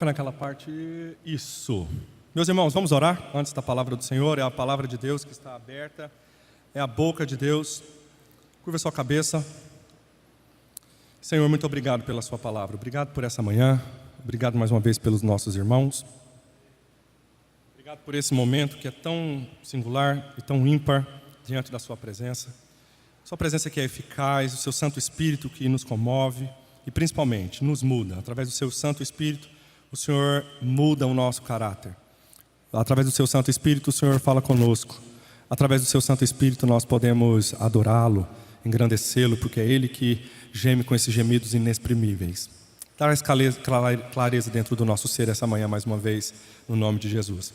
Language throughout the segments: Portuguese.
Naquela parte, isso. Meus irmãos, vamos orar antes da palavra do Senhor. É a palavra de Deus que está aberta, é a boca de Deus. Curva sua cabeça. Senhor, muito obrigado pela sua palavra. Obrigado por essa manhã. Obrigado mais uma vez pelos nossos irmãos. Obrigado por esse momento que é tão singular e tão ímpar diante da sua presença. Sua presença que é eficaz, o seu Santo Espírito que nos comove e principalmente nos muda. Através do seu Santo Espírito, o Senhor muda o nosso caráter. Através do seu Santo Espírito, o Senhor fala conosco. Através do seu Santo Espírito, nós podemos adorá-lo, engrandecê-lo, porque é Ele que geme com esses gemidos inexprimíveis. Traz clareza dentro do nosso ser essa manhã, mais uma vez, no nome de Jesus.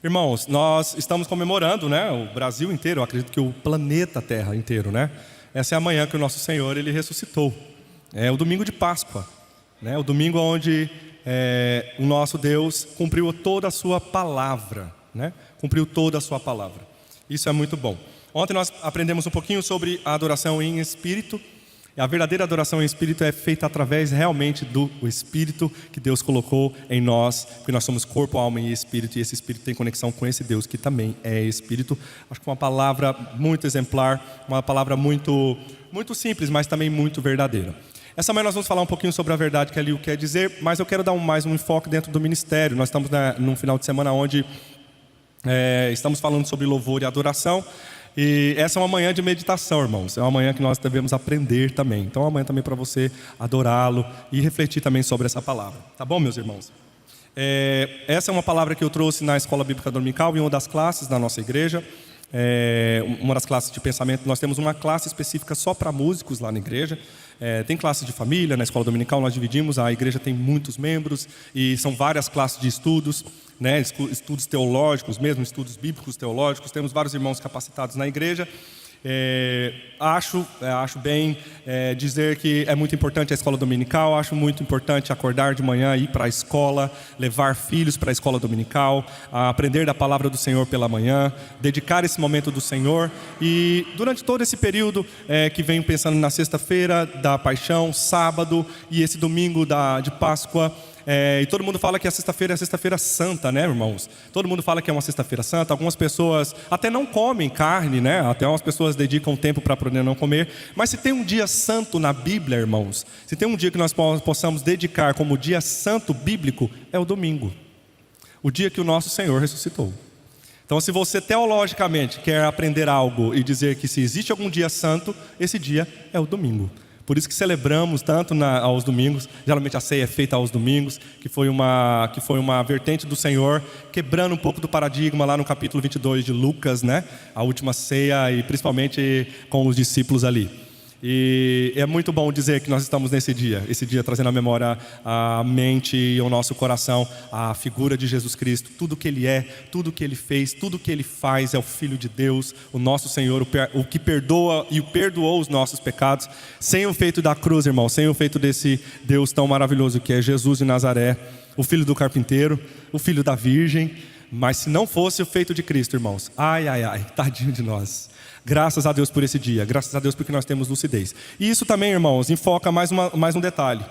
Irmãos, nós estamos comemorando, o Brasil inteiro, eu acredito que o planeta Terra inteiro, Essa é a manhã que o nosso Senhor, Ele ressuscitou. É o domingo de Páscoa, o domingo onde o nosso Deus cumpriu toda a sua palavra, Cumpriu toda a sua palavra. Isso é muito bom. Ontem nós aprendemos um pouquinho sobre a adoração em espírito. A verdadeira adoração em espírito é feita através realmente do Espírito que Deus colocou em nós, porque nós somos corpo, alma e espírito, e esse espírito tem conexão com esse Deus que também é espírito. Acho que uma palavra muito exemplar, uma palavra muito, muito simples, mas também muito verdadeira. Essa manhã nós vamos falar um pouquinho sobre a verdade que ali o quer dizer, mas eu quero dar mais um enfoque dentro do ministério. Nós estamos num final de semana onde estamos falando sobre louvor e adoração. E essa é uma manhã de meditação, irmãos. É uma manhã que nós devemos aprender também. Então é uma manhã também para você adorá-lo e refletir também sobre essa palavra. Tá bom, meus irmãos? Essa é uma palavra que eu trouxe na Escola Bíblica Dominical, em uma das classes da nossa igreja. Uma das classes de pensamento. Nós temos uma classe específica só para músicos lá na igreja. Tem classe de família, na Escola Dominical nós dividimos. A igreja tem muitos membros e são várias classes de estudos, estudos teológicos mesmo, estudos bíblicos teológicos. Temos vários irmãos capacitados na igreja. Acho bem dizer que é muito importante a escola dominical. Acho muito importante acordar de manhã, ir para a escola, levar filhos para a escola dominical, aprender da palavra do Senhor pela manhã, dedicar esse momento do Senhor. E durante todo esse período que venho pensando na sexta-feira da paixão, sábado e esse domingo de Páscoa. E todo mundo fala que a sexta-feira é a sexta-feira santa, irmãos? Todo mundo fala que é uma sexta-feira santa. Algumas pessoas até não comem carne, Até umas pessoas dedicam tempo para poder não comer. Mas se tem um dia santo na Bíblia, irmãos, se tem um dia que nós possamos dedicar como dia santo bíblico, é o domingo. O dia que o nosso Senhor ressuscitou. Então, se você teologicamente quer aprender algo e dizer que se existe algum dia santo, esse dia é o domingo. Por isso que celebramos tanto aos domingos. Geralmente a ceia é feita aos domingos, que foi uma vertente do Senhor, quebrando um pouco do paradigma lá no capítulo 22 de Lucas, A última ceia, e principalmente com os discípulos ali. E é muito bom dizer que nós estamos esse dia trazendo à memória, à mente e ao nosso coração a figura de Jesus Cristo. Tudo que Ele é, tudo que Ele fez, tudo que Ele faz é o Filho de Deus, o nosso Senhor, o que perdoa e perdoou os nossos pecados. Sem o feito da cruz, irmão, sem o feito desse Deus tão maravilhoso que é Jesus de Nazaré, o Filho do carpinteiro, o Filho da Virgem. Mas se não fosse o feito de Cristo, irmãos, ai, tadinho de nós. Graças a Deus por esse dia, graças a Deus porque nós temos lucidez. E isso também, irmãos, enfoca mais um detalhe.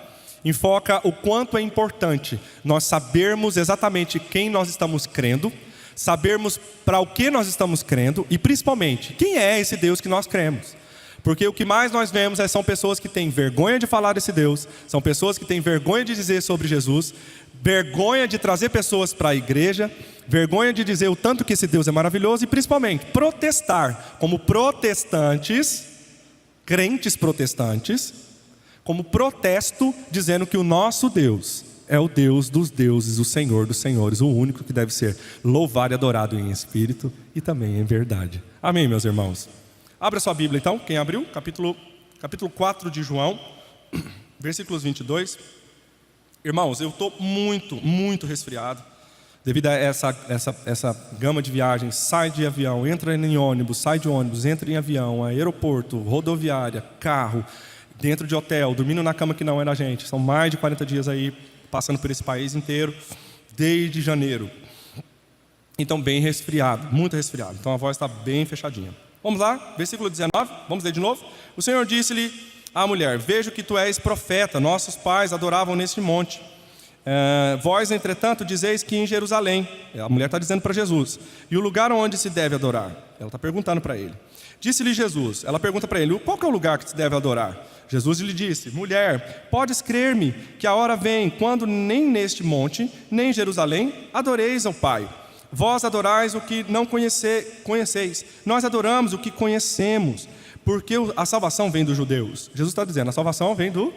Enfoca o quanto é importante nós sabermos exatamente quem nós estamos crendo, sabermos para o que nós estamos crendo e principalmente, quem é esse Deus que nós cremos. Porque o que mais nós vemos são pessoas que têm vergonha de falar desse Deus, são pessoas que têm vergonha de dizer sobre Jesus, vergonha de trazer pessoas para a igreja, vergonha de dizer o tanto que esse Deus é maravilhoso e principalmente protestar como protestantes, crentes protestantes, como protesto dizendo que o nosso Deus é o Deus dos deuses, o Senhor dos senhores, o único que deve ser louvado e adorado em espírito e também em verdade. Amém, meus irmãos? Abra sua Bíblia então, quem abriu? Capítulo 4 de João, versículos 22. Irmãos, eu estou muito resfriado devido a essa gama de viagens. Sai de avião, entra em ônibus, sai de ônibus, entra em avião, aeroporto, rodoviária, carro, dentro de hotel, dormindo na cama que não é da gente. São mais de 40 dias aí, passando por esse país inteiro, desde janeiro. Então bem resfriado, muito resfriado. Então a voz está bem fechadinha. Vamos lá, versículo 19, vamos ler de novo. O Senhor disse-lhe à mulher: vejo que tu és profeta, nossos pais adoravam neste monte. Vós, entretanto, dizeis que em Jerusalém, a mulher está dizendo para Jesus, e o lugar onde se deve adorar? Ela está perguntando para ele. Disse-lhe Jesus, ela pergunta para ele, qual que é o lugar que se deve adorar? Jesus lhe disse, mulher, podes crer-me que a hora vem, quando nem neste monte, nem em Jerusalém, adoreis ao Pai. Vós adorais o que não conheceis, nós adoramos o que conhecemos, porque a salvação vem dos judeus. Jesus está dizendo, a salvação vem dos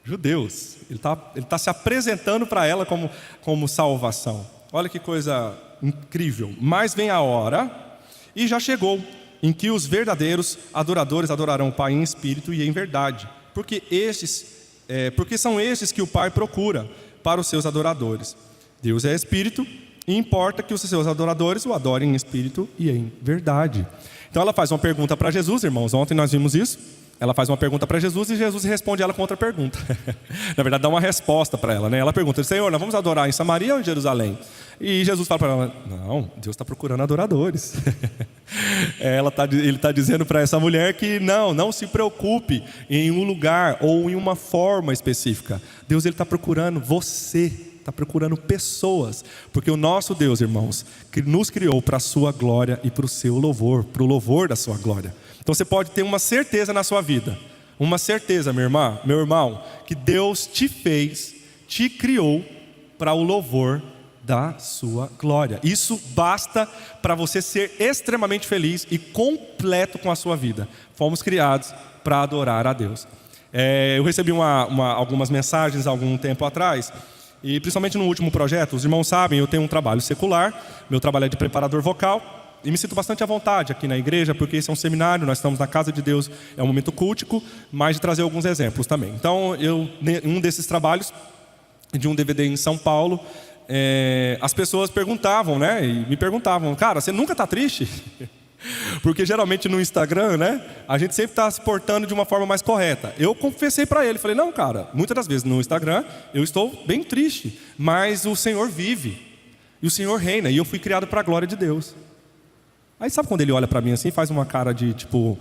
judeus. Ele tá se apresentando para ela como salvação. Olha que coisa incrível. Mas vem a hora, e já chegou, em que os verdadeiros adoradores adorarão o Pai em espírito e em verdade, porque são estes que o Pai procura para os seus adoradores. Deus é espírito, e importa que os seus adoradores o adorem em espírito e em verdade. Então ela faz uma pergunta para Jesus, irmãos, ontem nós vimos isso. Ela faz uma pergunta para Jesus e Jesus responde ela com outra pergunta. Na verdade, dá uma resposta para ela, né? Ela pergunta, Senhor, nós vamos adorar em Samaria ou em Jerusalém? E Jesus fala para ela, não, Deus está procurando adoradores. Ele está dizendo para essa mulher que não se preocupe em um lugar ou em uma forma específica. Deus está procurando você, está procurando pessoas. Porque o nosso Deus, irmãos, que nos criou para a sua glória e para o seu louvor, para o louvor da sua glória. Então você pode ter uma certeza na sua vida, uma certeza, minha irmã, meu irmão, que Deus te fez, te criou para o louvor da sua glória. Isso basta para você ser extremamente feliz e completo com a sua vida. Fomos criados para adorar a Deus. Eu recebi algumas mensagens há algum tempo atrás, e principalmente no último projeto, os irmãos sabem, eu tenho um trabalho secular, meu trabalho é de preparador vocal, e me sinto bastante à vontade aqui na igreja, porque esse é um seminário, nós estamos na casa de Deus, é um momento cultico, mas de trazer alguns exemplos também. Então, um desses trabalhos, de um DVD em São Paulo, as pessoas perguntavam, né? E me perguntavam, cara, você nunca está triste? Porque geralmente no Instagram, né? A gente sempre está se portando de uma forma mais correta. Eu confessei para ele, falei, não, cara, muitas das vezes no Instagram eu estou bem triste, mas o Senhor vive, e o Senhor reina, e eu fui criado para a glória de Deus. Aí sabe quando ele olha para mim assim, faz uma cara de tipo, o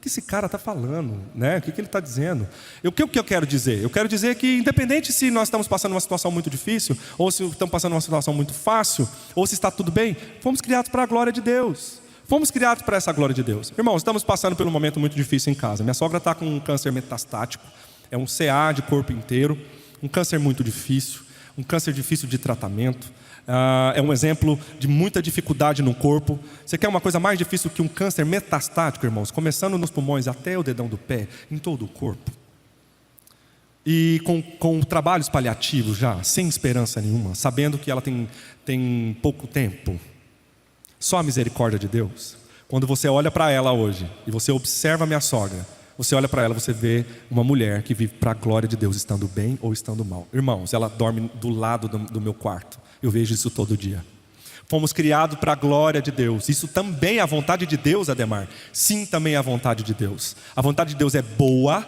que esse cara está falando, né? O que ele está dizendo? O que eu quero dizer? Eu quero dizer que independente se nós estamos passando uma situação muito difícil, ou se estamos passando uma situação muito fácil, ou se está tudo bem, fomos criados para a glória de Deus. Fomos criados para essa glória de Deus. Irmãos, estamos passando por um momento muito difícil em casa. Minha sogra está com um câncer metastático, é um CA de corpo inteiro, um câncer muito difícil, um câncer difícil de tratamento. É um exemplo de muita dificuldade no corpo. Você quer uma coisa mais difícil que um câncer metastático, irmãos? Começando nos pulmões até o dedão do pé, em todo o corpo. E com trabalhos paliativos já, sem esperança nenhuma, sabendo que ela tem pouco tempo. Só a misericórdia de Deus. Quando você olha para ela hoje e você observa a minha sogra, você olha para ela, você vê uma mulher que vive para a glória de Deus, estando bem ou estando mal. Irmãos, ela dorme do lado do meu quarto. Eu vejo isso todo dia. Fomos criados para a glória de Deus. Isso também é a vontade de Deus, Ademar. Sim, também é a vontade de Deus. A vontade de Deus é boa,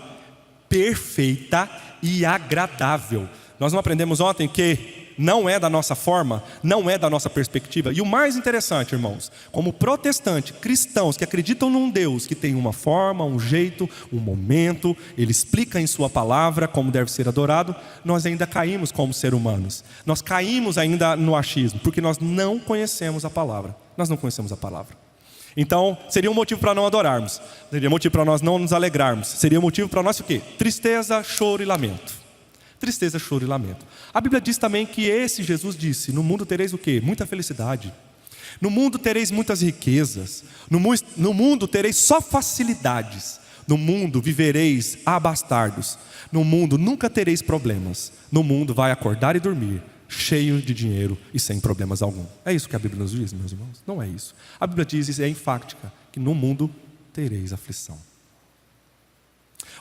perfeita e agradável. Nós não aprendemos ontem que não é da nossa forma, não é da nossa perspectiva. E o mais interessante, irmãos, como protestante, cristãos que acreditam num Deus que tem uma forma, um jeito, um momento, Ele explica em sua palavra como deve ser adorado, nós ainda caímos como seres humanos. Nós caímos ainda no achismo, porque nós não conhecemos a palavra. Nós não conhecemos a palavra. Então, seria um motivo para não adorarmos, seria um motivo para nós não nos alegrarmos, seria um motivo para nós o quê? Tristeza, choro e lamento. Tristeza, choro e lamento. A Bíblia diz também que Jesus disse, no mundo tereis o quê? Muita felicidade. No mundo tereis muitas riquezas. No mundo tereis só facilidades. No mundo vivereis abastardos. No mundo nunca tereis problemas. No mundo vai acordar e dormir, cheio de dinheiro e sem problemas algum. É isso que a Bíblia nos diz, meus irmãos? Não é isso. A Bíblia diz, é enfática, que no mundo tereis aflição.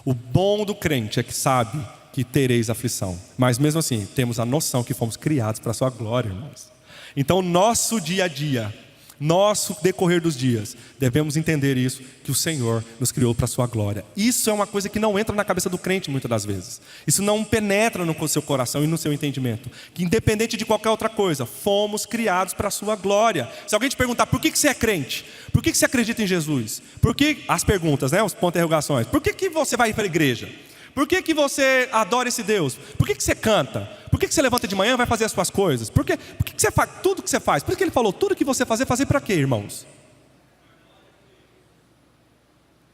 O bom do crente é que sabe que tereis aflição, mas mesmo assim temos a noção que fomos criados para a sua glória, irmãos. Então nosso dia a dia, nosso decorrer dos dias, devemos entender isso, que o Senhor nos criou para a sua glória. Isso é uma coisa que não entra na cabeça do crente muitas das vezes. Isso não penetra no seu coração e no seu entendimento, que independente de qualquer outra coisa, fomos criados para a sua glória. Se alguém te perguntar, por que você é crente? Por que você acredita em Jesus? Por que, as perguntas, né, os pontos de interrogações, por que você vai para a igreja? Por que você adora esse Deus? Por que você canta? Por que você levanta de manhã e vai fazer as suas coisas? Por que você faz tudo que você faz? Por que ele falou, tudo que você fazer para quê, irmãos?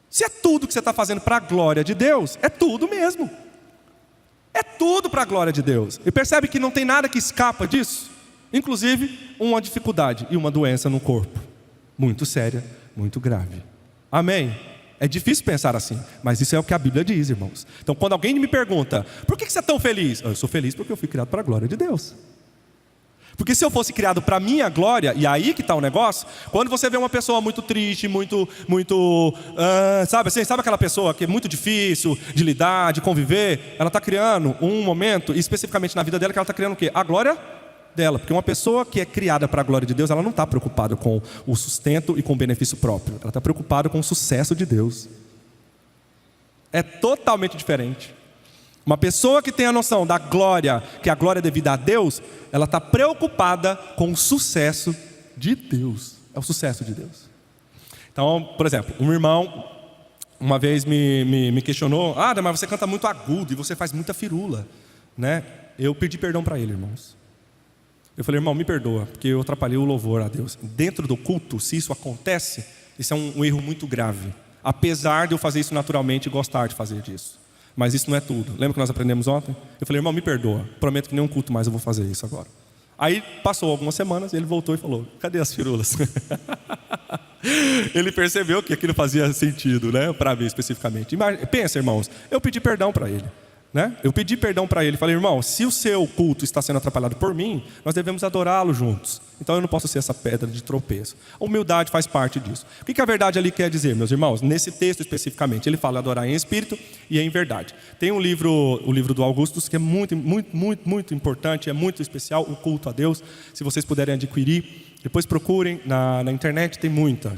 Se é tudo que você está fazendo para a glória de Deus, é tudo mesmo. É tudo para a glória de Deus. E percebe que não tem nada que escapa disso? Inclusive, uma dificuldade e uma doença no corpo. Muito séria, muito grave. Amém? É difícil pensar assim, mas isso é o que a Bíblia diz, irmãos. Então, quando alguém me pergunta, por que você é tão feliz? Eu sou feliz porque eu fui criado para a glória de Deus. Porque se eu fosse criado para a minha glória, e aí que está o negócio, quando você vê uma pessoa muito triste, sabe aquela pessoa que é muito difícil de lidar, de conviver, ela está criando um momento, especificamente na vida dela, que ela está criando o quê? A glória dela. Porque uma pessoa que é criada para a glória de Deus, ela não está preocupada com o sustento e com o benefício próprio. Ela está preocupada com o sucesso de Deus. É totalmente diferente. Uma pessoa que tem a noção da glória, que a glória é devida a Deus, ela está preocupada com o sucesso de Deus. É o sucesso de Deus. Então, por exemplo, um irmão uma vez me questionou, mas você canta muito agudo e você faz muita firula, né? Eu pedi perdão para ele, irmãos. Eu falei, irmão, me perdoa, porque eu atrapalhei o louvor a Deus. Dentro do culto, se isso acontece, isso é um erro muito grave. Apesar de eu fazer isso naturalmente e gostar de fazer disso. Mas isso não é tudo. Lembra que nós aprendemos ontem? Eu falei, irmão, me perdoa. Prometo que nenhum culto mais eu vou fazer isso agora. Aí passou algumas semanas, ele voltou e falou, cadê as firulas? Ele percebeu que aquilo fazia sentido, né? Para mim especificamente. Pensa, irmãos, eu pedi perdão para ele. Né? Eu pedi perdão para ele, falei, irmão, se o seu culto está sendo atrapalhado por mim, nós devemos adorá-lo juntos. Então eu não posso ser essa pedra de tropeço. A humildade faz parte disso. O que a verdade ali quer dizer, meus irmãos? Nesse texto especificamente, ele fala adorar em espírito e em verdade. Tem o livro do Augustus, que é muito importante, é muito especial, o culto a Deus. Se vocês puderem adquirir, depois procurem na internet, tem muitas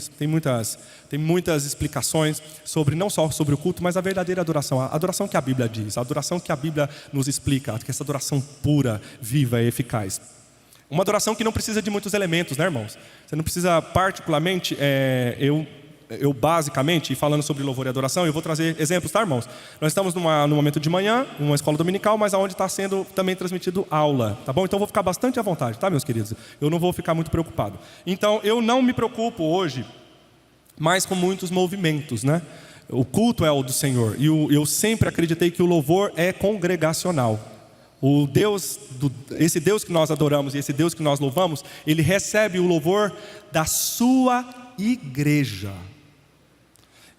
explicações sobre, não só sobre o culto, mas a verdadeira adoração, a adoração que a Bíblia diz, a adoração que a Bíblia nos explica, que essa adoração pura, viva e eficaz. Uma adoração que não precisa de muitos elementos, né, irmãos? Você não precisa, particularmente, eu basicamente, falando sobre louvor e adoração, eu vou trazer exemplos, tá, irmãos? Nós estamos no momento de manhã, uma escola dominical, mas onde está sendo também transmitido aula, tá bom? Então eu vou ficar bastante à vontade, tá, meus queridos? Eu não vou ficar muito preocupado. Então eu não me preocupo hoje mais com muitos movimentos, né? O culto é o do Senhor, e eu sempre acreditei que o louvor é congregacional. Esse Deus que nós adoramos e esse Deus que nós louvamos, ele recebe o louvor da sua igreja.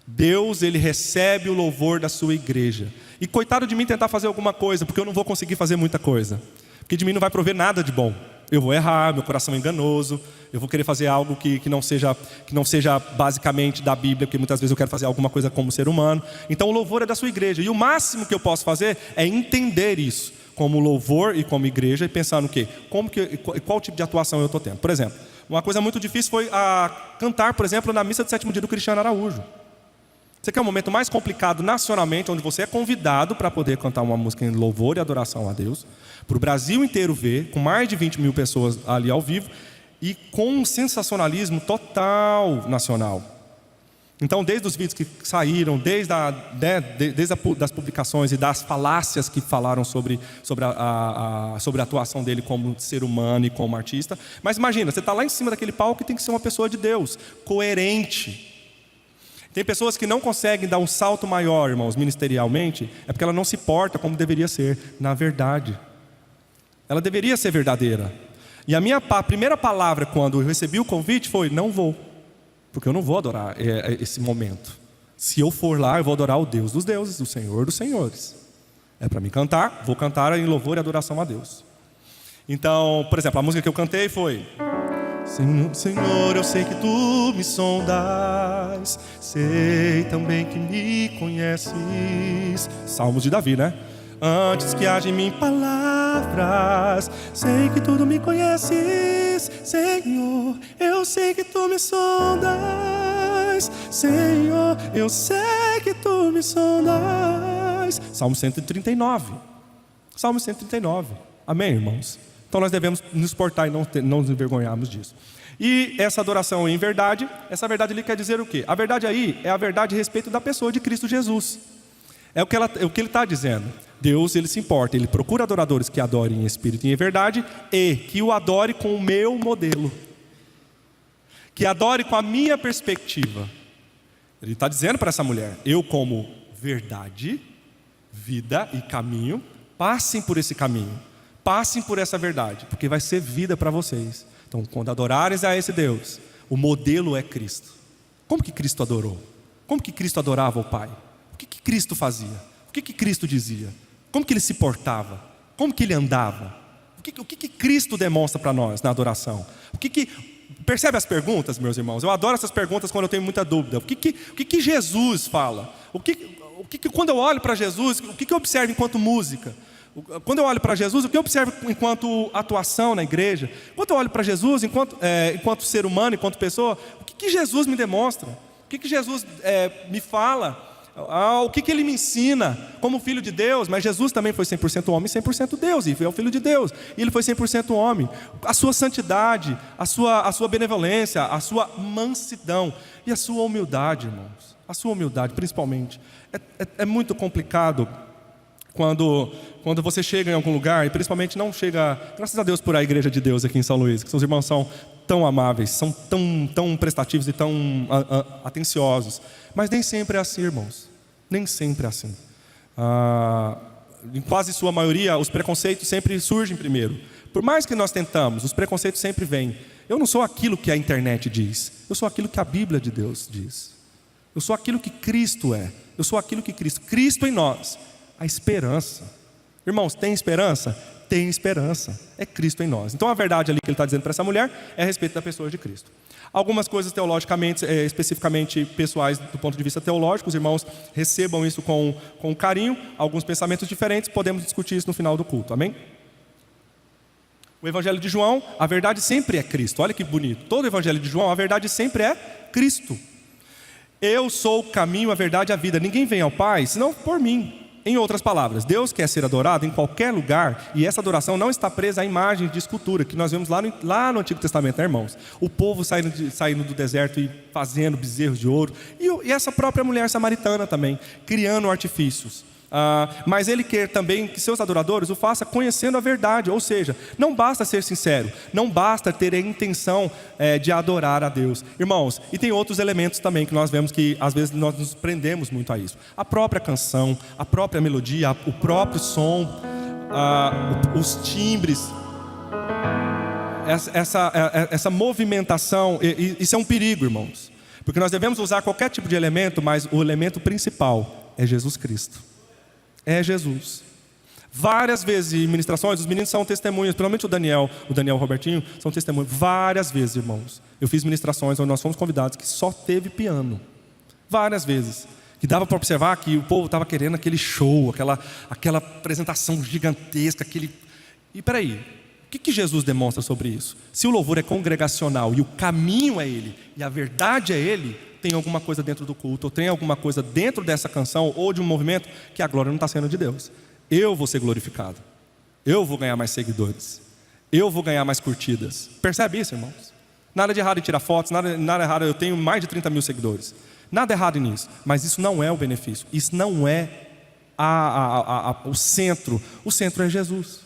Deus, ele recebe o louvor da sua igreja. E coitado de mim tentar fazer alguma coisa, porque eu não vou conseguir fazer muita coisa. Porque de mim não vai prover nada de bom. Eu vou errar, meu coração é enganoso. Eu vou querer fazer algo que não seja basicamente da Bíblia, porque muitas vezes eu quero fazer alguma coisa como ser humano. Então o louvor é da sua igreja. E o máximo que eu posso fazer é entender isso como louvor e como igreja, e pensar no quê? Qual tipo de atuação eu estou tendo. Por exemplo, uma coisa muito difícil foi cantar, por exemplo, na missa do 7º dia do Cristiano Araújo. Você quer um momento mais complicado nacionalmente, onde você é convidado para poder cantar uma música em louvor e adoração a Deus, para o Brasil inteiro ver, com mais de 20 mil pessoas ali ao vivo, e com um sensacionalismo total nacional. Então, desde os vídeos que saíram, desde das publicações e das falácias que falaram sobre a atuação dele como ser humano e como artista. Mas imagina, você está lá em cima daquele palco e tem que ser uma pessoa de Deus, coerente. Tem pessoas que não conseguem dar um salto maior, irmãos, ministerialmente, é porque ela não se porta como deveria ser, na verdade. Ela deveria ser verdadeira. E a primeira palavra quando eu recebi o convite foi, não vou. Porque eu não vou adorar esse momento. Se eu for lá, eu vou adorar o Deus dos deuses, o Senhor dos senhores. É para mim cantar, vou cantar em louvor e adoração a Deus. Então, por exemplo, a música que eu cantei foi: Senhor, eu sei que Tu me sondas, sei também que me conheces. Salmos de Davi, né? Antes que haja em mim palavras, sei que tudo me conheces. Senhor, eu sei que Tu me sondas. Senhor, eu sei que Tu me sondas. Salmo 139. Salmo 139. Amém, irmãos? Então nós devemos nos portar e não nos envergonharmos disso. E essa adoração em verdade, essa verdade ele quer dizer o quê? A verdade aí é a verdade a respeito da pessoa de Cristo Jesus. É o que ele está dizendo. Deus, ele se importa, ele procura adoradores que adorem em espírito e em verdade, e que o adore com o meu modelo, que adore com a minha perspectiva. Ele está dizendo para essa mulher: eu como verdade, vida e caminho, passem por esse caminho, passem por essa verdade, porque vai ser vida para vocês. Então, quando adorarem a esse Deus, o modelo é Cristo. Como que Cristo adorou? Como que Cristo adorava o Pai? O que Cristo fazia? O que Cristo dizia? Como que ele se portava? Como que ele andava? O que Cristo demonstra para nós na adoração? Percebe as perguntas, meus irmãos? Eu adoro essas perguntas quando eu tenho muita dúvida. O que Jesus fala? Quando eu olho para Jesus, o que eu observo enquanto música? Quando eu olho para Jesus, o que eu observo enquanto atuação na igreja? Quando eu olho para Jesus enquanto ser humano, enquanto pessoa, o que Jesus me demonstra? O que Jesus me fala? O que ele me ensina como filho de Deus? Mas Jesus também foi 100% homem e 100% Deus, e foi o filho de Deus, e ele foi 100% homem. A sua santidade, a sua benevolência, a sua mansidão e a sua humildade, irmãos. A sua humildade, principalmente. É muito complicado quando você chega em algum lugar, e principalmente não chega, graças a Deus por a igreja de Deus aqui em São Luís, que seus irmãos são tão amáveis, são tão prestativos e tão atenciosos. Mas nem sempre é assim, irmãos. Nem sempre é assim. Em quase sua maioria, os preconceitos sempre surgem primeiro. Por mais que nós tentamos, os preconceitos sempre vêm. Eu não sou aquilo que a internet diz. Eu sou aquilo que a Bíblia de Deus diz. Eu sou aquilo que Cristo é. Eu sou aquilo que Cristo em nós. A esperança. Irmãos, tem esperança? Tem esperança. É Cristo em nós. Então a verdade ali que ele está dizendo para essa mulher é a respeito da pessoa de Cristo. Algumas coisas teologicamente, especificamente pessoais do ponto de vista teológico, os irmãos recebam isso com carinho. Alguns pensamentos diferentes, podemos discutir isso no final do culto, amém? O Evangelho de João, a verdade sempre é Cristo. Olha que bonito, todo o Evangelho de João, a verdade sempre é Cristo. Eu sou o caminho, a verdade e a vida. Ninguém vem ao Pai senão por mim. Em outras palavras, Deus quer ser adorado em qualquer lugar, e essa adoração não está presa à imagem de escultura que nós vemos lá no Antigo Testamento, né, irmãos? O povo saindo do deserto e fazendo bezerros de ouro, e essa própria mulher samaritana também, criando artifícios. Mas ele quer também que seus adoradores o façam conhecendo a verdade, ou seja, não basta ser sincero, não basta ter a intenção de adorar a Deus. Irmãos, e tem outros elementos também que nós vemos que às vezes nós nos prendemos muito a isso. A própria canção, a própria melodia, o próprio som, os timbres, essa movimentação, isso é um perigo, irmãos. Porque nós devemos usar qualquer tipo de elemento, mas o elemento principal é Jesus Cristo. É Jesus. Várias vezes em ministrações, os meninos são testemunhas, principalmente o Daniel e o Robertinho, são testemunhas. Várias vezes, irmãos, eu fiz ministrações onde nós fomos convidados que só teve piano. Várias vezes. Que dava para observar que o povo estava querendo aquele show, aquela apresentação gigantesca, E peraí, o que Jesus demonstra sobre isso? Se o louvor é congregacional e o caminho é Ele, e a verdade é Ele, tem alguma coisa dentro do culto, ou tem alguma coisa dentro dessa canção, ou de um movimento, que a glória não está sendo de Deus. Eu vou ser glorificado. Eu vou ganhar mais seguidores. Eu vou ganhar mais curtidas. Percebe isso, irmãos? Nada de errado em tirar fotos, nada errado, eu tenho mais de 30 mil seguidores. Nada errado nisso, mas isso não é o benefício. Isso não é o centro. O centro é Jesus.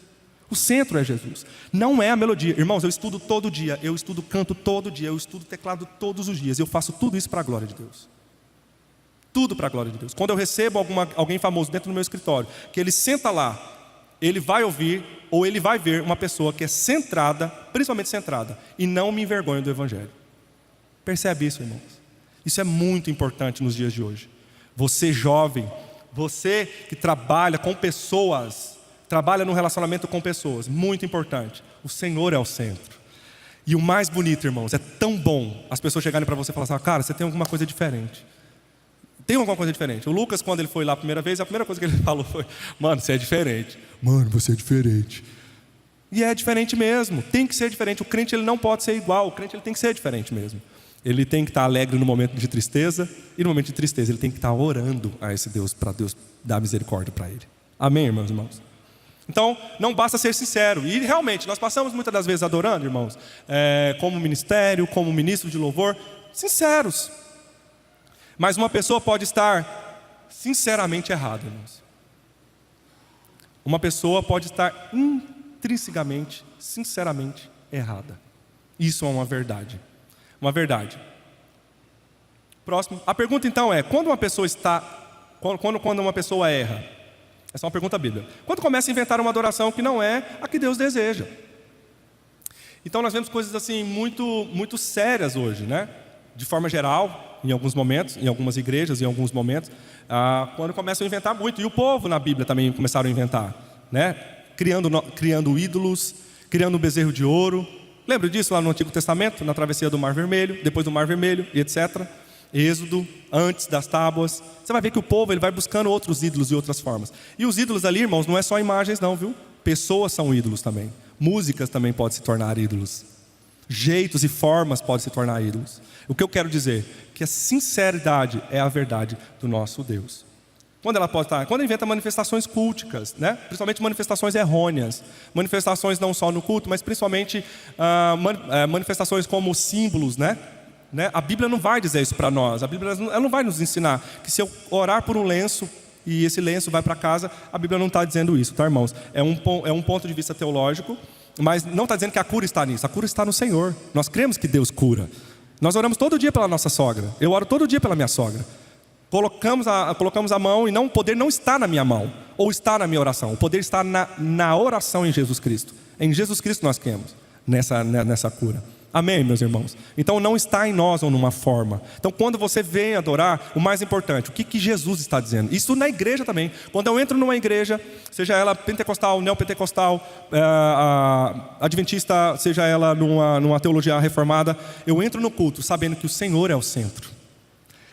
O centro é Jesus, não é a melodia. Irmãos, eu estudo todo dia, eu estudo canto todo dia, eu estudo teclado todos os dias. Eu faço tudo isso para a glória de Deus. Tudo para a glória de Deus. Quando eu recebo alguém famoso dentro do meu escritório, que ele senta lá, ele vai ouvir ou ele vai ver uma pessoa que é centrada, principalmente centrada, e não me envergonha do Evangelho. Percebe isso, irmãos? Isso é muito importante nos dias de hoje. Você jovem, você que trabalha com pessoas, trabalha no relacionamento com pessoas, muito importante. O Senhor é o centro. E o mais bonito, irmãos, é tão bom as pessoas chegarem para você e falarem assim: cara, você tem alguma coisa diferente. Tem alguma coisa diferente. O Lucas, quando ele foi lá a primeira vez, a primeira coisa que ele falou foi: mano, você é diferente. Mano, você é diferente. E é diferente mesmo, tem que ser diferente. O crente ele não pode ser igual, o crente ele tem que ser diferente mesmo. Ele tem que estar alegre no momento de tristeza, e no momento de tristeza ele tem que estar orando a esse Deus, para Deus dar misericórdia para ele. Amém, irmãos e irmãos? Então, não basta ser sincero. E realmente, nós passamos muitas das vezes adorando, irmãos, como ministério, como ministro de louvor, sinceros. Mas uma pessoa pode estar sinceramente errada, irmãos. uma pessoa pode estar intrinsecamente, sinceramente errada. Isso é uma verdade. Uma verdade. Próximo. A pergunta então é, quando uma pessoa erra? Essa é uma pergunta bíblica. Quando começa a inventar uma adoração que não é a que Deus deseja. Então nós vemos coisas assim muito sérias hoje, né? De forma geral, em alguns momentos, em algumas igrejas, em alguns momentos, quando começam a inventar muito. E o povo na Bíblia também começaram a inventar, né? Criando ídolos, criando um bezerro de ouro. Lembra disso lá no Antigo Testamento, na travessia do Mar Vermelho, depois do Mar Vermelho e etc. Êxodo, antes das tábuas. Você vai ver que o povo ele vai buscando outros ídolos e outras formas. E os ídolos ali, irmãos, não é só imagens não, viu? Pessoas são ídolos também. Músicas também podem se tornar ídolos. Jeitos e formas podem se tornar ídolos. O que eu quero dizer? Que a sinceridade é a verdade do nosso Deus. Quando ela pode estar? Quando inventa manifestações culticas, né? Principalmente manifestações errôneas. Manifestações não só no culto, mas principalmente manifestações como símbolos, né? A Bíblia não vai dizer isso para nós. A Bíblia ela não vai nos ensinar que se eu orar por um lenço e esse lenço vai para casa, a Bíblia não está dizendo isso, tá, irmãos? É um ponto de vista teológico, mas não está dizendo que a cura está nisso. A cura está no Senhor. Nós cremos que Deus cura. Nós oramos todo dia pela nossa sogra. Eu oro todo dia pela minha sogra. Colocamos a mão e o poder não está na minha mão, ou está na minha oração. O poder está na oração em Jesus Cristo. Em Jesus Cristo nós cremos nessa cura. Amém, meus irmãos? Então não está em nós ou numa forma. Então quando você vem adorar, o mais importante, o que Jesus está dizendo? Isso na igreja também. Quando eu entro numa igreja, seja ela pentecostal, neopentecostal, adventista, seja ela numa teologia reformada, eu entro no culto sabendo que o Senhor é o centro.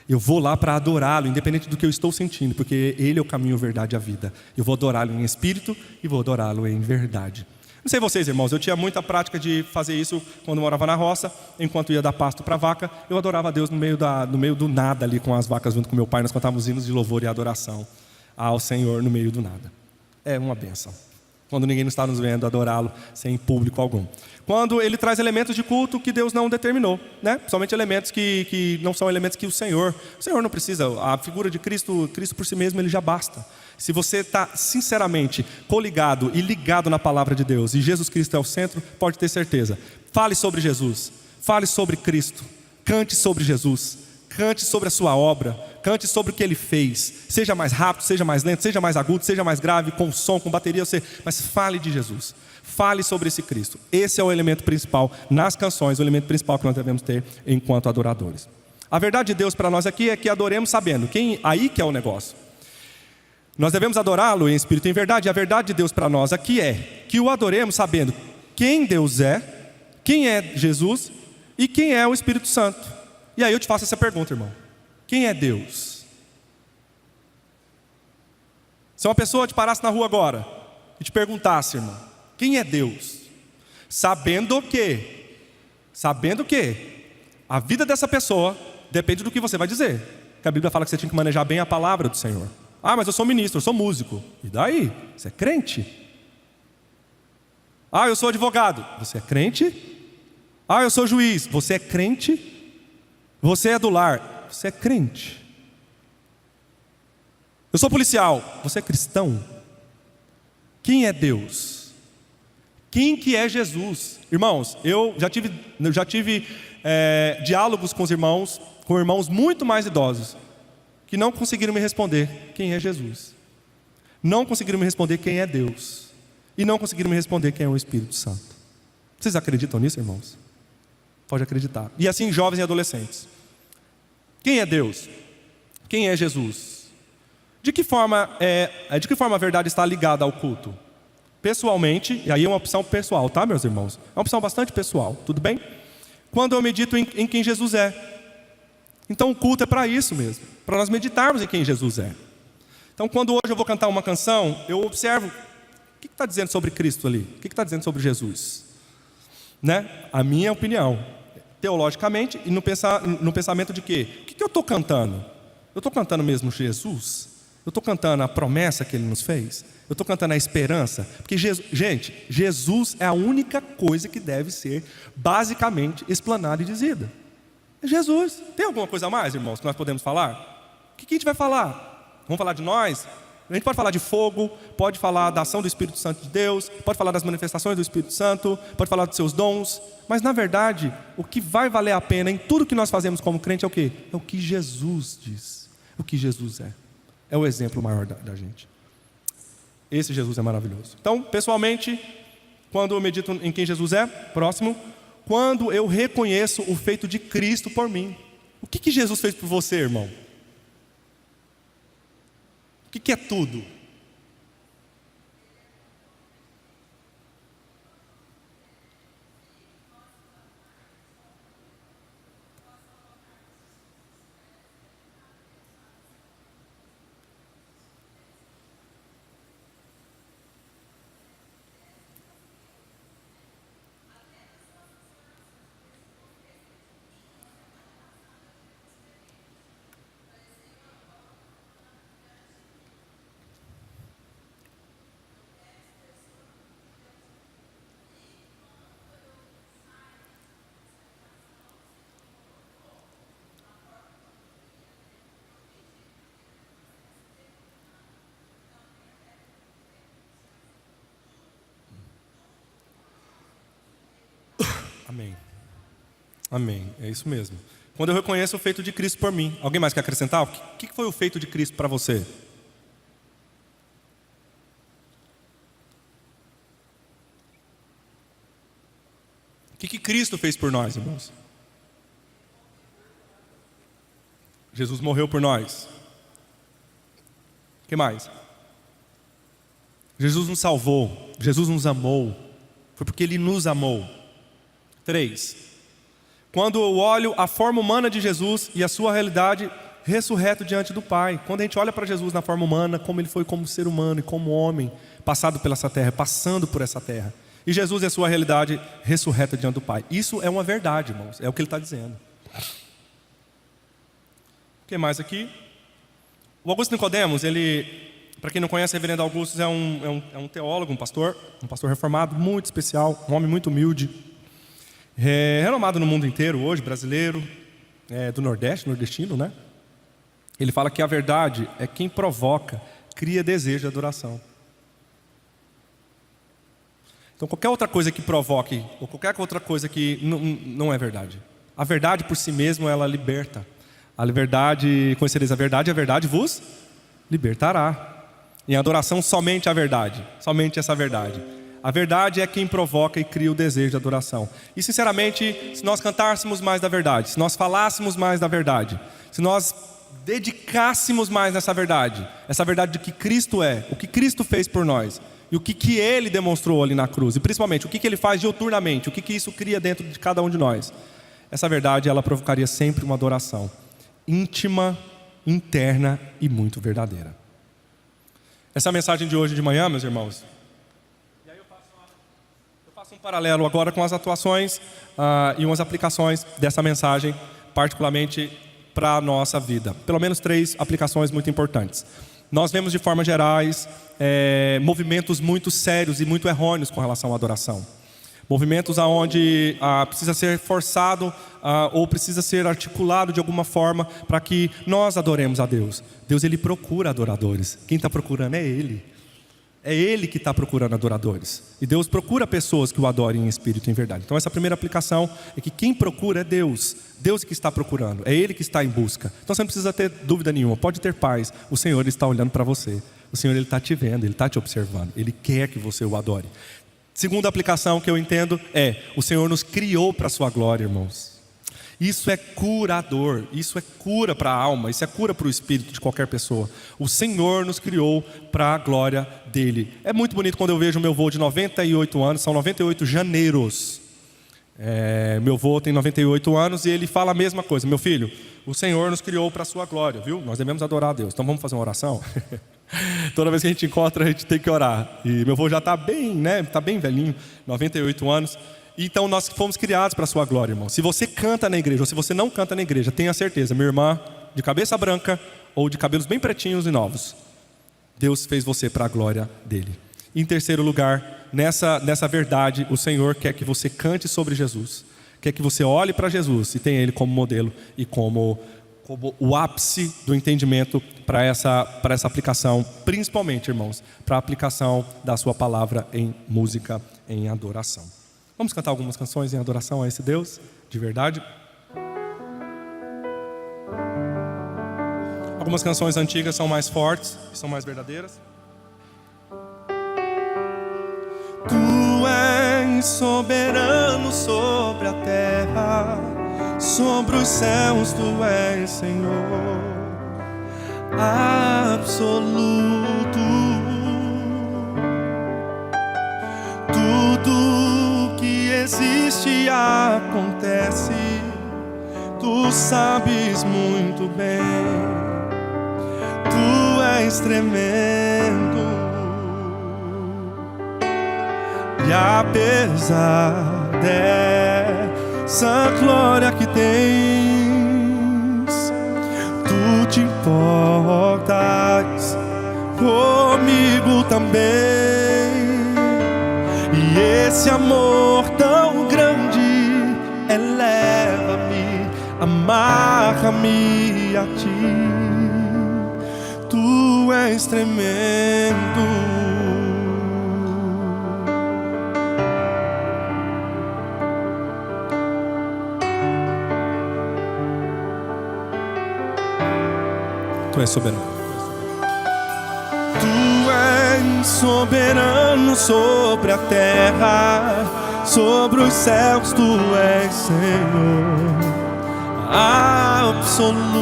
Eu vou lá para adorá-lo, independente do que eu estou sentindo, porque Ele é o caminho, a verdade e a vida. Eu vou adorá-lo em espírito e vou adorá-lo em verdade. Não sei vocês, irmãos, eu tinha muita prática de fazer isso quando eu morava na roça. Enquanto ia dar pasto para a vaca, eu adorava a Deus no meio do nada ali com as vacas, junto com meu pai. Nós cantávamos hinos de louvor e adoração ao Senhor no meio do nada. É uma bênção. Quando ninguém está nos vendo, adorá-lo sem público algum. Quando Ele traz elementos de culto que Deus não determinou, né? Somente elementos que não são elementos que o Senhor não precisa. A figura de Cristo por si mesmo, Ele já basta. Se você está sinceramente coligado e ligado na palavra de Deus, e Jesus Cristo é o centro, pode ter certeza. Fale sobre Jesus, fale sobre Cristo, cante sobre Jesus, cante sobre a sua obra, cante sobre o que Ele fez. Seja mais rápido, seja mais lento, seja mais agudo, seja mais grave, com som, com bateria, mas fale de Jesus. Fale sobre esse Cristo. Esse é o elemento principal nas canções, o elemento principal que nós devemos ter enquanto adoradores. A verdade de Deus para nós aqui é que adoremos sabendo, aí que é o negócio. Nós devemos adorá-lo em espírito e em verdade. E a verdade de Deus para nós aqui é que o adoremos sabendo quem Deus é, quem é Jesus e quem é o Espírito Santo. E aí eu te faço essa pergunta, irmão. Quem é Deus? Se uma pessoa te parasse na rua agora e te perguntasse, irmão, quem é Deus? Sabendo que a vida dessa pessoa depende do que você vai dizer. Porque a Bíblia fala que você tinha que manejar bem a palavra do Senhor. Ah, mas eu sou ministro, eu sou músico. E daí? Você é crente? Ah, eu sou advogado. Você é crente? Ah, eu sou juiz. Você é crente? Você é do lar. Você é crente? Eu sou policial. Você é cristão? Quem é Deus? Quem que é Jesus? Irmãos, eu já tive diálogos com irmãos muito mais idosos, que não conseguiram me responder quem é Jesus, não conseguiram me responder quem é Deus, e não conseguiram me responder quem é o Espírito Santo. Vocês acreditam nisso, irmãos? Pode acreditar. E assim jovens e adolescentes. Quem é Deus? Quem é Jesus? De que forma a verdade está ligada ao culto? Pessoalmente, e aí é uma opção pessoal, tá, meus irmãos? É uma opção bastante pessoal, tudo bem? Quando eu medito em quem Jesus é. Então o culto é para isso mesmo, para nós meditarmos em quem Jesus é. Então quando hoje eu vou cantar uma canção, eu observo o que está dizendo sobre Cristo ali, o que está dizendo sobre Jesus, né? A minha opinião, teologicamente e no pensamento de quê? O que eu estou cantando? Eu estou cantando mesmo Jesus? Eu estou cantando a promessa que Ele nos fez? Eu estou cantando a esperança? Porque Jesus é a única coisa que deve ser basicamente explanada e dizida. Jesus. Tem alguma coisa a mais, irmãos, que nós podemos falar? O que a gente vai falar? Vamos falar de nós? A gente pode falar de fogo, pode falar da ação do Espírito Santo de Deus, pode falar das manifestações do Espírito Santo, pode falar dos seus dons, mas na verdade, o que vai valer a pena em tudo que nós fazemos como crente é o quê? É o que Jesus diz, o que Jesus é. É o exemplo maior da gente. Esse Jesus é maravilhoso. Então, pessoalmente, quando eu medito em quem Jesus é, próximo, quando eu reconheço o feito de Cristo por mim. O que Jesus fez por você, irmão? O que é tudo? Amém. Amém. É isso mesmo. Quando eu reconheço o feito de Cristo por mim. Alguém mais quer acrescentar? O que foi o feito de Cristo para você? O que Cristo fez por nós, irmãos? Jesus morreu por nós. O que mais? Jesus nos salvou. Jesus nos amou. Foi porque Ele nos amou. 3. Quando eu olho a forma humana de Jesus e a sua realidade ressurreto diante do Pai. Quando a gente olha para Jesus na forma humana, como Ele foi como ser humano e como homem, passado pela essa terra, passando por essa terra. E Jesus e a sua realidade ressurreta diante do Pai. Isso é uma verdade, irmãos. É o que Ele está dizendo. O que mais aqui? O Augusto Nicodemos, ele, para quem não conhece, o reverendo Augusto é um teólogo, um pastor reformado, muito especial, um homem muito humilde. Renomado no mundo inteiro hoje, brasileiro, do Nordeste, nordestino, né? Ele fala que a verdade é quem provoca, cria desejo de adoração. Então qualquer outra coisa que provoque, ou qualquer outra coisa que não é verdade. A verdade por si mesma, ela liberta. A liberdade, conhecereis a verdade vos libertará. Em adoração somente a verdade, somente essa verdade. A verdade é quem provoca e cria o desejo de adoração. E sinceramente, se nós cantássemos mais da verdade, se nós falássemos mais da verdade, se nós dedicássemos mais nessa verdade, essa verdade de que Cristo é, o que Cristo fez por nós, e o que Ele demonstrou ali na cruz, e principalmente o que Ele faz diuturnamente, o que isso cria dentro de cada um de nós, essa verdade ela provocaria sempre uma adoração íntima, interna e muito verdadeira. Essa é a mensagem de hoje de manhã, meus irmãos. Um paralelo agora com as atuações e umas aplicações dessa mensagem, particularmente para a nossa vida. Pelo menos 3 aplicações muito importantes. Nós vemos de forma gerais movimentos muito sérios e muito errôneos com relação à adoração. Movimentos onde precisa ser forçado ou precisa ser articulado de alguma forma para que nós adoremos a Deus. Deus, Ele procura adoradores. Quem está procurando é Ele. É Ele que está procurando adoradores. E Deus procura pessoas que o adorem em espírito e em verdade. Então essa primeira aplicação é que quem procura é Deus. Deus que está procurando. É Ele que está em busca. Então você não precisa ter dúvida nenhuma. Pode ter paz. O Senhor Ele está olhando para você. O Senhor Ele está te vendo. Ele está te observando. Ele quer que você o adore. Segunda aplicação que eu entendo é: o Senhor nos criou para a sua glória, irmãos. Isso é curador, isso é cura para a alma, isso é cura para o espírito de qualquer pessoa. O Senhor nos criou para a glória dEle. É muito bonito quando eu vejo meu avô de 98 anos, são 98 janeiros. Meu avô tem 98 anos e ele fala a mesma coisa: meu filho, o Senhor nos criou para a sua glória, viu? Nós devemos adorar a Deus, então vamos fazer uma oração? Toda vez que a gente encontra, a gente tem que orar. E meu avô já está bem, né? Está bem velhinho, 98 anos. Então nós fomos criados para a sua glória, irmão. Se você canta na igreja ou se você não canta na igreja, tenha certeza, minha irmã, de cabeça branca ou de cabelos bem pretinhos e novos, Deus fez você para a glória dEle. Em terceiro lugar, nessa verdade, o Senhor quer que você cante sobre Jesus. Quer que você olhe para Jesus e tenha Ele como modelo e como como o ápice do entendimento para essa aplicação, principalmente, irmãos, para a aplicação da sua palavra em música, em adoração. Vamos cantar algumas canções em adoração a esse Deus de verdade? Algumas canções antigas são mais fortes, são mais verdadeiras. Tu és soberano sobre a terra, sobre os céus tu és Senhor absoluto. Tudo que existe acontece, tu sabes muito bem. Tu és tremendo. E apesar dessa glória que tens, tu te importas comigo também. E esse amor tão grande eleva-me, amarra-me a ti. Tu és tremendo. Tu és soberano. Tu és soberano sobre a terra, sobre os céus tu és Senhor absoluto.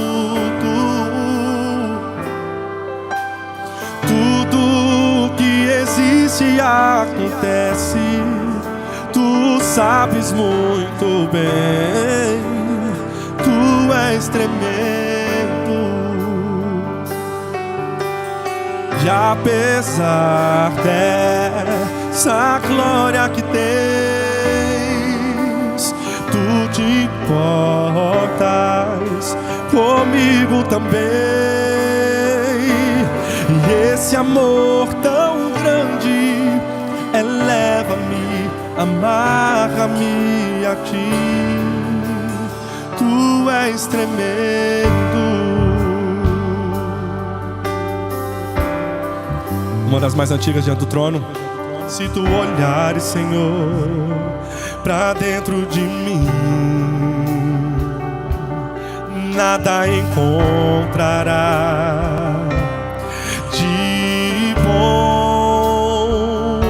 Tudo que existe acontece, tu sabes muito bem. Tu és tremendo. E apesar dessa glória que tens, tu te importas comigo também. E esse amor tão grande eleva-me, amarra-me a ti. Tu és tremendo. Uma das mais antigas diante do trono. Se tu olhares, Senhor, pra dentro de mim, nada encontrará de bom.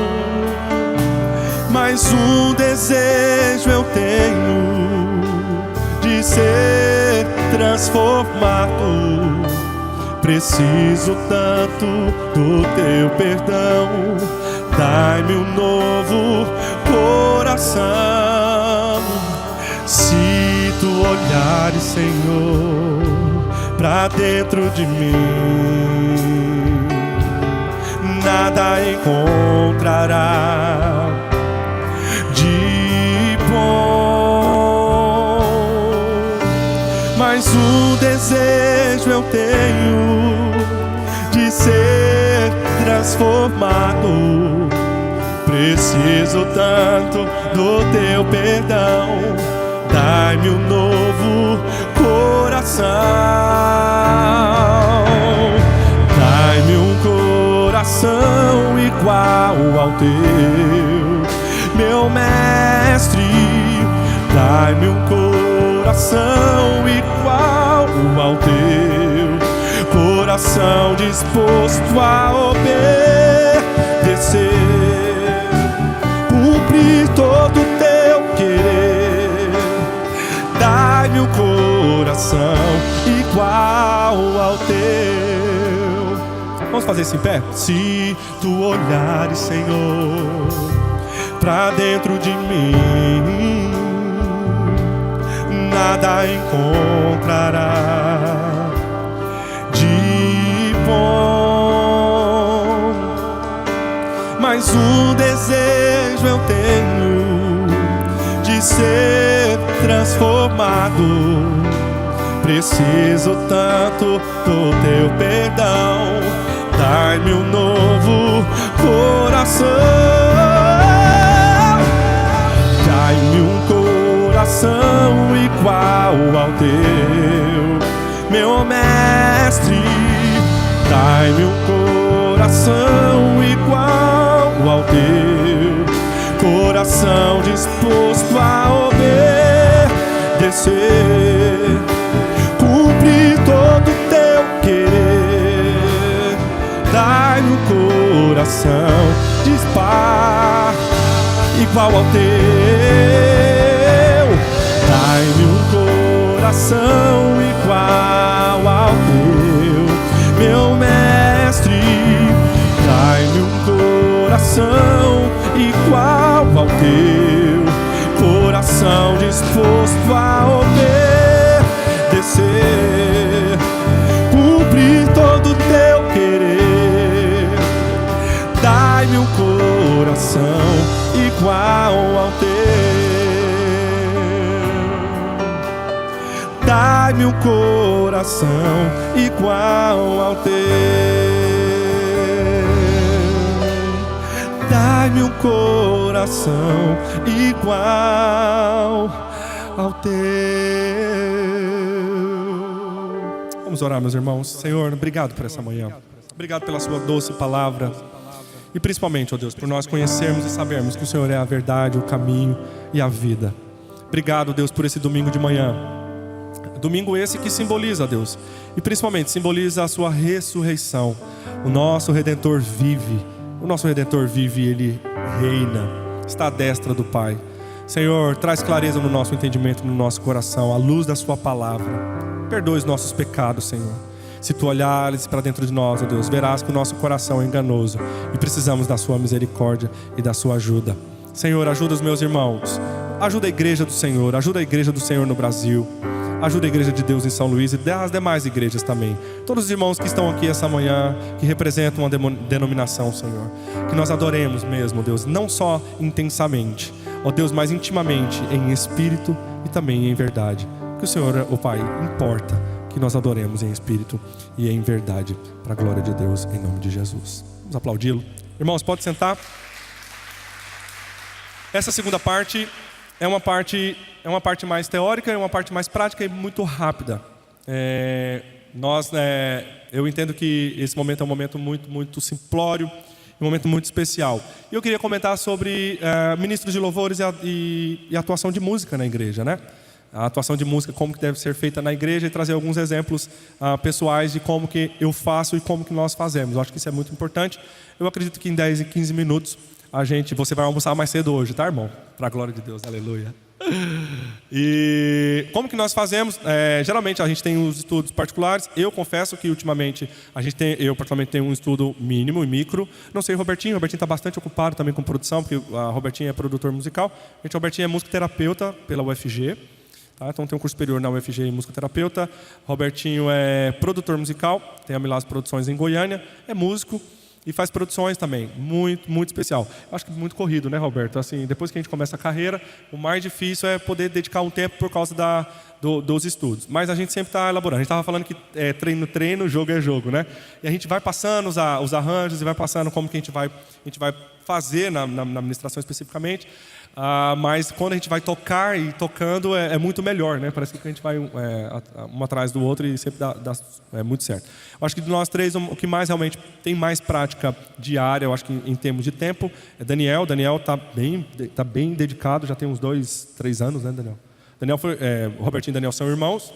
Mas um desejo eu tenho de ser transformado. Preciso tanto do teu perdão. Dai-me um novo coração. Se tu olhares, Senhor, pra dentro de mim, nada encontrará de bom. Mas um desejo eu tenho de ser transformado. Preciso tanto do teu perdão. Dai-me um novo coração. Dai-me um coração igual ao teu, meu mestre. Dai-me um coração igual ao teu, coração disposto a obedecer, cumprir todo o teu querer. Dai-me um coração igual ao teu. Vamos fazer isso em pé? Se tu olhares, Senhor, pra dentro de mim, nada encontrará de bom. Mas um desejo eu tenho de ser transformado. Preciso tanto do teu perdão. Dai-me um novo coração. Dai-me um coração igual ao teu, meu mestre. Dai-me um coração igual ao teu, coração disposto a obedecer, cumprir todo o teu querer. Dai-me um coração dispar igual ao teu. Dai-me um coração igual ao teu, meu mestre. Dai-me um coração igual ao teu, coração disposto a obedecer, cumprir todo o teu querer. Dai-me um coração igual ao teu. Dai-me um coração igual ao teu. Dai-me um coração igual ao teu. Vamos orar, meus irmãos. Senhor, obrigado por essa manhã. Obrigado pela sua doce palavra. E principalmente, ó Deus, por nós conhecermos e sabermos que o Senhor é a verdade, o caminho e a vida. Obrigado, Deus, por esse domingo de manhã. Domingo esse que simboliza, Deus, e principalmente simboliza a sua ressurreição. O nosso Redentor vive. O nosso Redentor vive e Ele reina. Está à destra do Pai. Senhor, traz clareza no nosso entendimento, no nosso coração, à luz da sua palavra. Perdoe os nossos pecados, Senhor. Se tu olhares para dentro de nós, ó Deus, verás que o nosso coração é enganoso e precisamos da sua misericórdia e da sua ajuda. Senhor, ajuda os meus irmãos. Ajuda a igreja do Senhor. Ajuda a igreja do Senhor no Brasil. Ajuda a igreja de Deus em São Luís e as demais igrejas também. Todos os irmãos que estão aqui essa manhã, que representam uma denominação, Senhor. Que nós adoremos mesmo, Deus, não só intensamente, ó Deus, mas intimamente, em espírito e também em verdade. Que o Senhor, o Pai, importa que nós adoremos em espírito e em verdade, para a glória de Deus, em nome de Jesus. Vamos aplaudi-lo. Irmãos, pode sentar. Essa segunda parte é uma parte mais teórica, é uma parte mais prática e muito rápida. Eu entendo que esse momento é um momento muito simplório, um momento muito especial. E eu queria comentar sobre ministros de louvores e atuação de música na igreja, né? A atuação de música, como que deve ser feita na igreja, e trazer alguns exemplos pessoais de como que eu faço e como que nós fazemos. Eu acho que isso é muito importante. Eu acredito que em 10 e 15 minutos você vai almoçar mais cedo hoje, tá, irmão? Para a glória de Deus, aleluia. E como que nós fazemos? Geralmente a gente tem os estudos particulares. Eu confesso que ultimamente eu particularmente tenho um estudo mínimo e micro. Não sei o Robertinho está bastante ocupado também com produção, porque a Robertinho é produtor musical. O Robertinho é musicoterapeuta pela UFG. Tá? Então tem um curso superior na UFG em musicoterapeuta. Robertinho é produtor musical, tem a Milás Produções em Goiânia, é músico e faz produções também, muito especial. Acho que muito corrido, né, Roberto? Assim, depois que a gente começa a carreira, o mais difícil é poder dedicar um tempo por causa dos estudos. Mas a gente sempre está elaborando. A gente estava falando que treino, jogo é jogo, né? E a gente vai passando os arranjos e vai passando como que a gente vai fazer na administração especificamente. Mas quando a gente vai tocar e tocando é muito melhor, né? Parece que a gente vai um atrás do outro e sempre dá muito certo. Eu acho que de nós três, o que mais realmente tem mais prática diária, eu acho que em termos de tempo, é Daniel. Daniel está bem dedicado, já tem uns 2, 3 anos, né, Daniel? O Robertinho e Daniel são irmãos.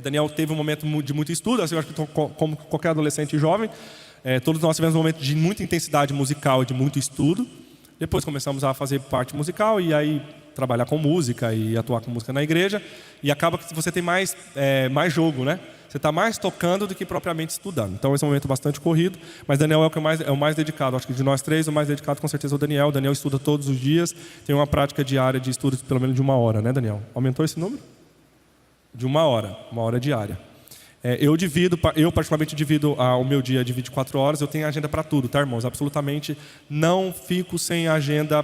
Daniel teve um momento de muito estudo, assim, eu acho que como qualquer adolescente jovem, todos nós tivemos um momento de muita intensidade musical e de muito estudo. Depois começamos a fazer parte musical e aí trabalhar com música e atuar com música na igreja. E acaba que você tem mais jogo, né? Você está mais tocando do que propriamente estudando. Então esse é um momento bastante corrido. Mas Daniel é o mais dedicado. Acho que de nós três, o mais dedicado com certeza é o Daniel. O Daniel estuda todos os dias. Tem uma prática diária de estudos pelo menos de 1 hora, né, Daniel? Aumentou esse número? De 1 hora diária. Eu particularmente divido o meu dia de 24 horas, eu tenho agenda para tudo, tá, irmãos? Absolutamente não fico sem agenda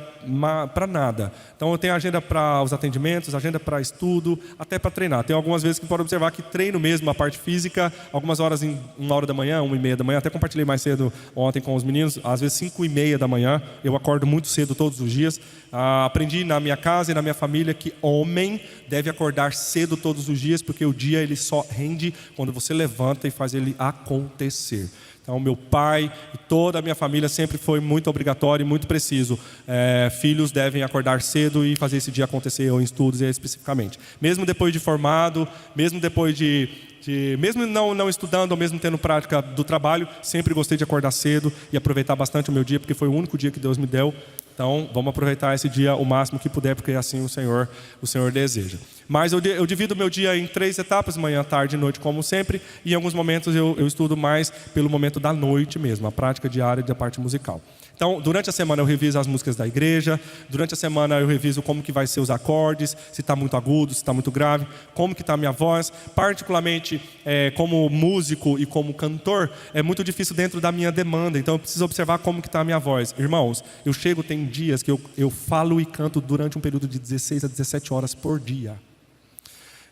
para nada. Então eu tenho agenda para os atendimentos, agenda para estudo, até para treinar. Tem algumas vezes que pode observar que treino mesmo a parte física, algumas horas em 1 hora da manhã, 1h30 da manhã, até compartilhei mais cedo ontem com os meninos, às vezes 5h30 da manhã, eu acordo muito cedo todos os dias. Aprendi na minha casa e na minha família que homem deve acordar cedo todos os dias, porque o dia ele só rende quando você levanta e faz ele acontecer. Então, meu pai e toda a minha família sempre foi muito obrigatório e muito preciso. Filhos devem acordar cedo e fazer esse dia acontecer, ou em estudos especificamente. Mesmo depois de formado, mesmo depois mesmo não estudando, ou mesmo tendo prática do trabalho, sempre gostei de acordar cedo e aproveitar bastante o meu dia, porque foi o único dia que Deus me deu. Então, vamos aproveitar esse dia o máximo que puder, porque assim o Senhor deseja. Mas eu divido o meu dia em 3 etapas, manhã, tarde e noite, como sempre. E em alguns momentos eu estudo mais pelo momento da noite mesmo, a prática diária da parte musical. Então, durante a semana eu reviso as músicas da igreja, durante a semana eu reviso como que vai ser os acordes, se está muito agudo, se está muito grave, como que está a minha voz. Particularmente, como músico e como cantor, é muito difícil dentro da minha demanda, então eu preciso observar como que está a minha voz. Irmãos, tem dias que eu falo e canto durante um período de 16 a 17 horas por dia.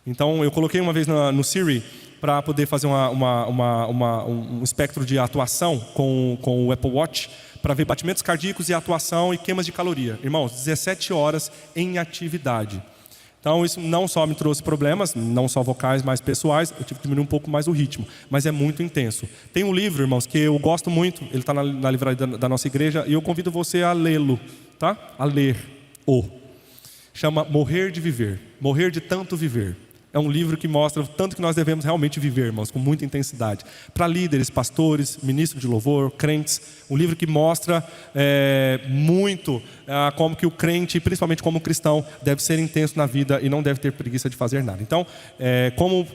Então, eu coloquei uma vez no Siri para poder fazer um espectro de atuação com o Apple Watch, para ver batimentos cardíacos e atuação e queimas de caloria. Irmãos, 17 horas em atividade. Então isso não só me trouxe problemas, não só vocais, mas pessoais, eu tive que diminuir um pouco mais o ritmo, mas é muito intenso. Tem um livro, irmãos, que eu gosto muito, ele está na livraria da nossa igreja, e eu convido você a lê-lo, tá? A ler-o. Chama Morrer de Viver, Morrer de Tanto Viver. É um livro que mostra o tanto que nós devemos realmente viver, irmãos, com muita intensidade. Para líderes, pastores, ministros de louvor, crentes. Um livro que mostra muito como que o crente, principalmente como cristão, deve ser intenso na vida e não deve ter preguiça de fazer nada. Então,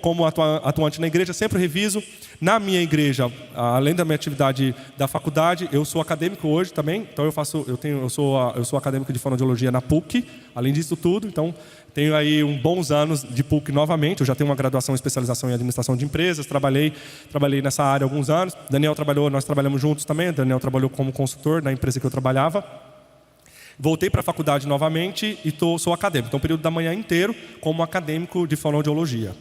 como atuante na igreja, sempre reviso. Na minha igreja, além da minha atividade da faculdade, eu sou acadêmico hoje também. Então, eu sou acadêmico de fonoaudiologia na PUC, além disso tudo. Então, tenho aí bons anos de PUC novamente. Eu já tenho uma graduação em especialização em administração de empresas. Trabalhei nessa área há alguns anos. Daniel nós trabalhamos juntos também. Daniel trabalhou como consultor na empresa que eu trabalhava. Voltei para a faculdade novamente e sou acadêmico. Então, o período da manhã inteiro como acadêmico de fonoaudiologia.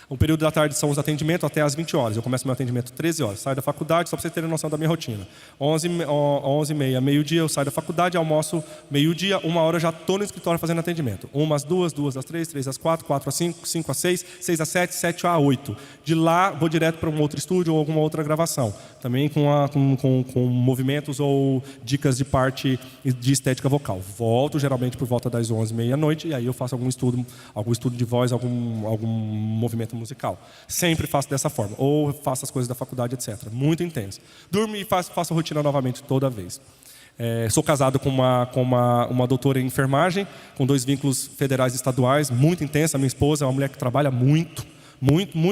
O período da tarde são os atendimentos até às 20 horas. Eu começo meu atendimento 13 horas. Saio da faculdade, só para vocês terem noção da minha rotina. 11h30, meio-dia, eu saio da faculdade, almoço meio-dia, 1 hora eu já estou no escritório fazendo atendimento. 1 às 2, 2 às 3, 3 às 4, 4 às 5, 5 às 6, 6 às 7, 7 às 8. De lá, vou direto para um outro estúdio ou alguma outra gravação. Também com movimentos ou dicas de parte de estética vocal. Volto geralmente por volta das 11h30 à noite e aí eu faço algum estudo de voz, algum movimento musical. Sempre faço dessa forma. Ou faço as coisas da faculdade, etc. Muito intenso. Durmo e faço a rotina novamente toda vez. Sou casado com uma doutora em enfermagem, com 2 vínculos federais e estaduais, muito intensa. Minha esposa é uma mulher que trabalha muito,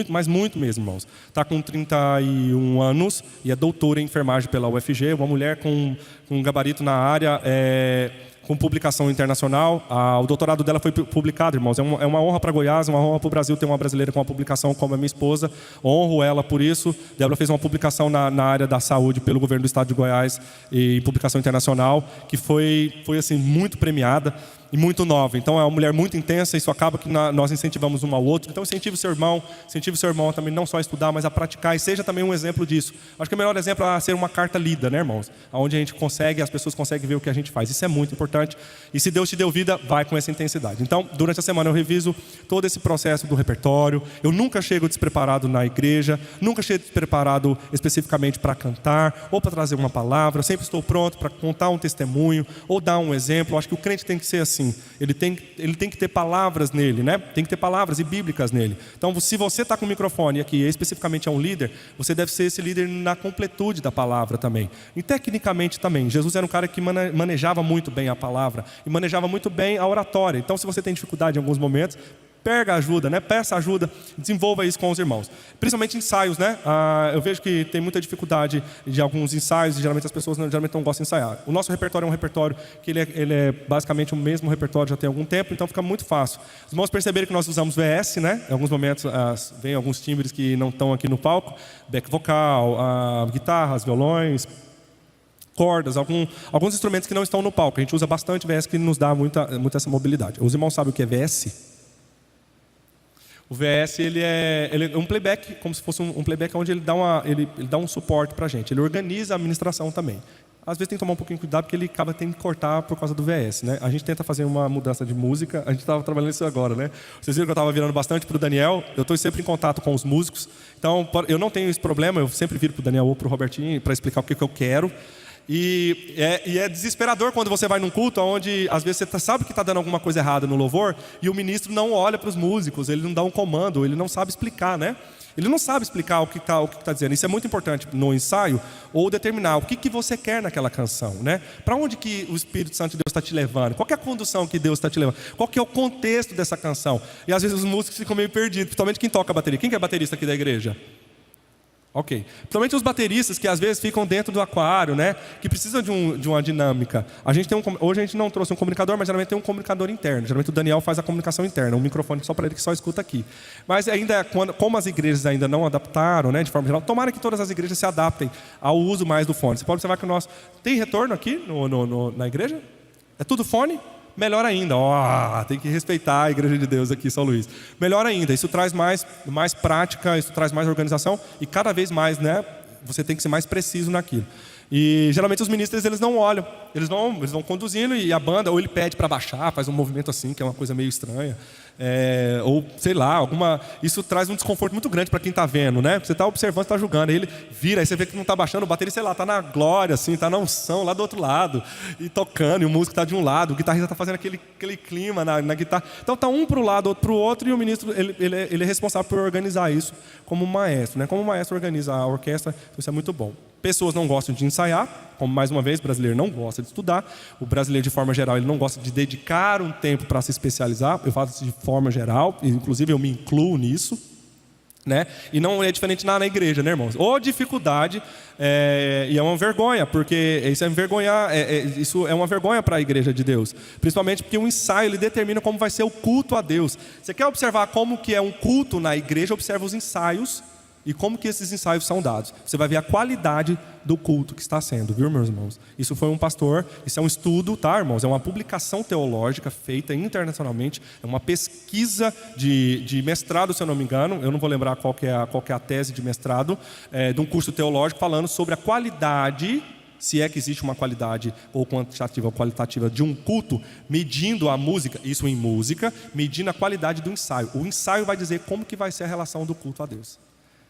mas muito mesmo, irmãos. Está com 31 anos e é doutora em enfermagem pela UFG, uma mulher com um gabarito na área, com publicação internacional. O doutorado dela foi publicado, irmãos. É uma honra para Goiás, uma honra para o Brasil ter uma brasileira com uma publicação como a minha esposa. Honro ela por isso. Débora fez uma publicação na área da saúde pelo governo do estado de Goiás, e publicação internacional, que foi assim, muito premiada e muito nova. Então é uma mulher muito intensa. Isso acaba que nós incentivamos um ao outro. Então incentive o seu irmão também não só a estudar, mas a praticar, e seja também um exemplo disso. Acho que o melhor exemplo é ser uma carta lida, né, irmãos? Onde a gente as pessoas conseguem ver o que a gente faz. Isso é muito importante. E se Deus te deu vida, vai com essa intensidade. Então, durante a semana eu reviso todo esse processo do repertório. Eu nunca chego despreparado na igreja, nunca chego despreparado especificamente para cantar ou para trazer uma palavra. Eu sempre estou pronto para contar um testemunho ou dar um exemplo. Eu acho que o crente tem que ser assim. Ele tem que ter palavras nele, né? Tem que ter palavras e bíblicas nele. Então, se você está com o microfone aqui, especificamente é um líder, você deve ser esse líder na completude da palavra também. E tecnicamente também. Jesus era um cara que manejava muito bem a palavra e manejava muito bem a oratória. Então, se você tem dificuldade em alguns momentos, Pega ajuda, né? Peça ajuda, desenvolva isso com os irmãos. Principalmente ensaios, né? Eu vejo que tem muita dificuldade de alguns ensaios, e geralmente as pessoas geralmente não gostam de ensaiar. O nosso repertório é um repertório que ele é basicamente o mesmo repertório já tem algum tempo, então fica muito fácil. Os irmãos perceberam que nós usamos VS, né? Em alguns momentos vem alguns timbres que não estão aqui no palco, back vocal, guitarras, violões, cordas, alguns instrumentos que não estão no palco. A gente usa bastante VS, que nos dá muita essa mobilidade. Os irmãos sabem o que é VS? O VS ele é um playback, como se fosse um playback onde ele dá um suporte para a gente. Ele organiza a administração também. Às vezes tem que tomar um pouquinho de cuidado, porque ele acaba tendo que cortar por causa do VS, né? A gente tenta fazer uma mudança de música. A gente estava trabalhando isso agora, né? Vocês viram que eu estava virando bastante para o Daniel. Eu estou sempre em contato com os músicos. Então, eu não tenho esse problema. Eu sempre viro para o Daniel ou para o Robertinho para explicar o que eu quero. E é desesperador quando você vai num culto onde às vezes você sabe que está dando alguma coisa errada no louvor e o ministro não olha para os músicos, ele não dá um comando, ele não sabe explicar, né? Ele não sabe explicar o que está dizendo. Isso é muito importante no ensaio, ou determinar o que você quer naquela canção, né? Para onde que o Espírito Santo de Deus está te levando? Qual que é a condução que Deus está te levando? Qual que é o contexto dessa canção? E às vezes os músicos ficam meio perdidos, principalmente quem toca a bateria. Quem que é baterista aqui da igreja? Ok. Principalmente os bateristas que às vezes ficam dentro do aquário, né? Que precisam de uma dinâmica. Hoje a gente não trouxe um comunicador, mas geralmente tem um comunicador interno. Geralmente o Daniel faz a comunicação interna, um microfone só para ele que só escuta aqui. Mas ainda, como as igrejas ainda não adaptaram, né? De forma geral, tomara que todas as igrejas se adaptem ao uso mais do fone. Você pode observar que o nosso... Tem retorno aqui na igreja? É tudo fone? Melhor ainda, tem que respeitar a Igreja de Deus aqui em São Luís. Melhor ainda, isso traz mais prática, isso traz mais organização e cada vez mais, né, você tem que ser mais preciso naquilo. E geralmente os ministros eles não olham, eles vão conduzindo e a banda ou ele pede para baixar, faz um movimento assim que é uma coisa meio estranha, ou sei lá, isso traz um desconforto muito grande para quem está vendo, né? Você está observando, está julgando, aí ele vira, aí você vê que não está baixando, o baterista, sei lá, está na glória, assim, está na unção lá do outro lado e tocando, e o músico está de um lado, o guitarrista está fazendo aquele clima na guitarra, então está um para o lado, outro para o outro, e o ministro ele é responsável por organizar isso como maestro, né? Como o maestro organiza a orquestra, isso é muito bom. Pessoas não gostam de ensaiar, como mais uma vez, o brasileiro não gosta de estudar. O brasileiro, de forma geral, ele não gosta de dedicar um tempo para se especializar. Eu falo isso de forma geral, inclusive eu me incluo nisso, né? E não é diferente na igreja, né, irmãos? Ou dificuldade, e é uma vergonha, porque isso é uma vergonha para a igreja de Deus. Principalmente porque o ensaio ele determina como vai ser o culto a Deus. Você quer observar como que é um culto na igreja? Observa os ensaios. E como que esses ensaios são dados? Você vai ver a qualidade do culto que está sendo, viu, meus irmãos? Isso foi um pastor, isso é um estudo, tá, irmãos? É uma publicação teológica feita internacionalmente, é uma pesquisa de mestrado, se eu não me engano, eu não vou lembrar qual que é a tese de mestrado, de um curso teológico falando sobre a qualidade, se é que existe uma qualidade ou quantitativa ou qualitativa de um culto, medindo a música, isso em música, medindo a qualidade do ensaio. O ensaio vai dizer como que vai ser a relação do culto a Deus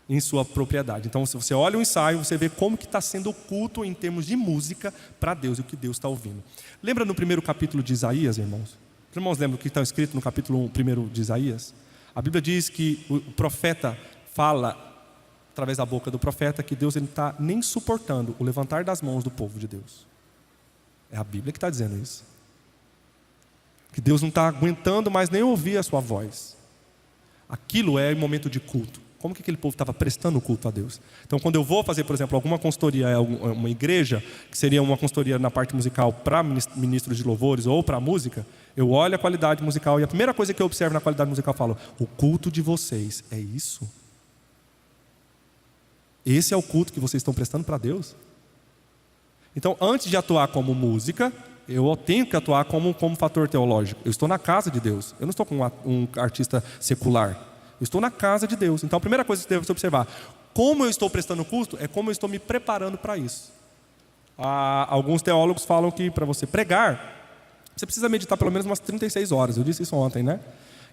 em sua propriedade. Então, se você olha o ensaio, você vê como que está sendo o culto em termos de música para Deus e o que Deus está ouvindo. Lembra no primeiro capítulo de Isaías, irmãos? Os irmãos lembram o que está escrito no capítulo 1 de Isaías? A Bíblia diz que o profeta fala, através da boca do profeta, que Deus está nem suportando o levantar das mãos do povo de Deus. É a Bíblia que está dizendo isso. Que Deus não está aguentando mais nem ouvir a sua voz. Aquilo é momento de culto. Como que aquele povo estava prestando culto a Deus? Então, quando eu vou fazer, por exemplo, alguma consultoria, uma igreja, que seria uma consultoria na parte musical para ministros de louvores ou para música, eu olho a qualidade musical e a primeira coisa que eu observo na qualidade musical, eu falo, o culto de vocês é isso? Esse é o culto que vocês estão prestando para Deus? Então, antes de atuar como música, eu tenho que atuar como fator teológico. Eu estou na casa de Deus, eu não estou com um artista secular. Eu estou na casa de Deus. Então a primeira coisa que você deve observar, como eu estou prestando culto, é como eu estou me preparando para isso. Alguns teólogos falam que para você pregar, você precisa meditar pelo menos umas 36 horas. Eu disse isso ontem, né?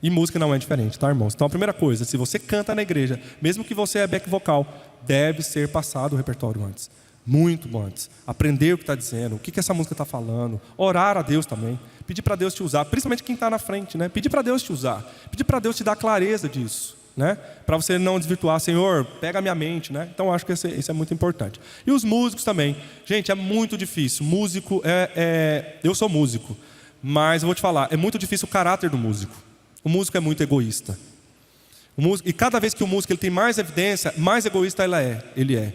E música não é diferente, tá, irmãos? Então a primeira coisa, se você canta na igreja, mesmo que você é back vocal, deve ser passado o repertório antes. Muito antes. Aprender o que está dizendo, o que essa música está falando. Orar a Deus também. Pedir para Deus te usar, principalmente quem está na frente, né? Pedir para Deus te usar. Pedir para Deus te dar clareza disso, né? Para você não desvirtuar, Senhor, pega a minha mente, né? Então acho que isso é muito importante. E os músicos também. Gente, é muito difícil. Músico eu sou músico, mas eu vou te falar, é muito difícil o caráter do músico. O músico é muito egoísta. E cada vez que o músico ele tem mais evidência, mais egoísta ele é.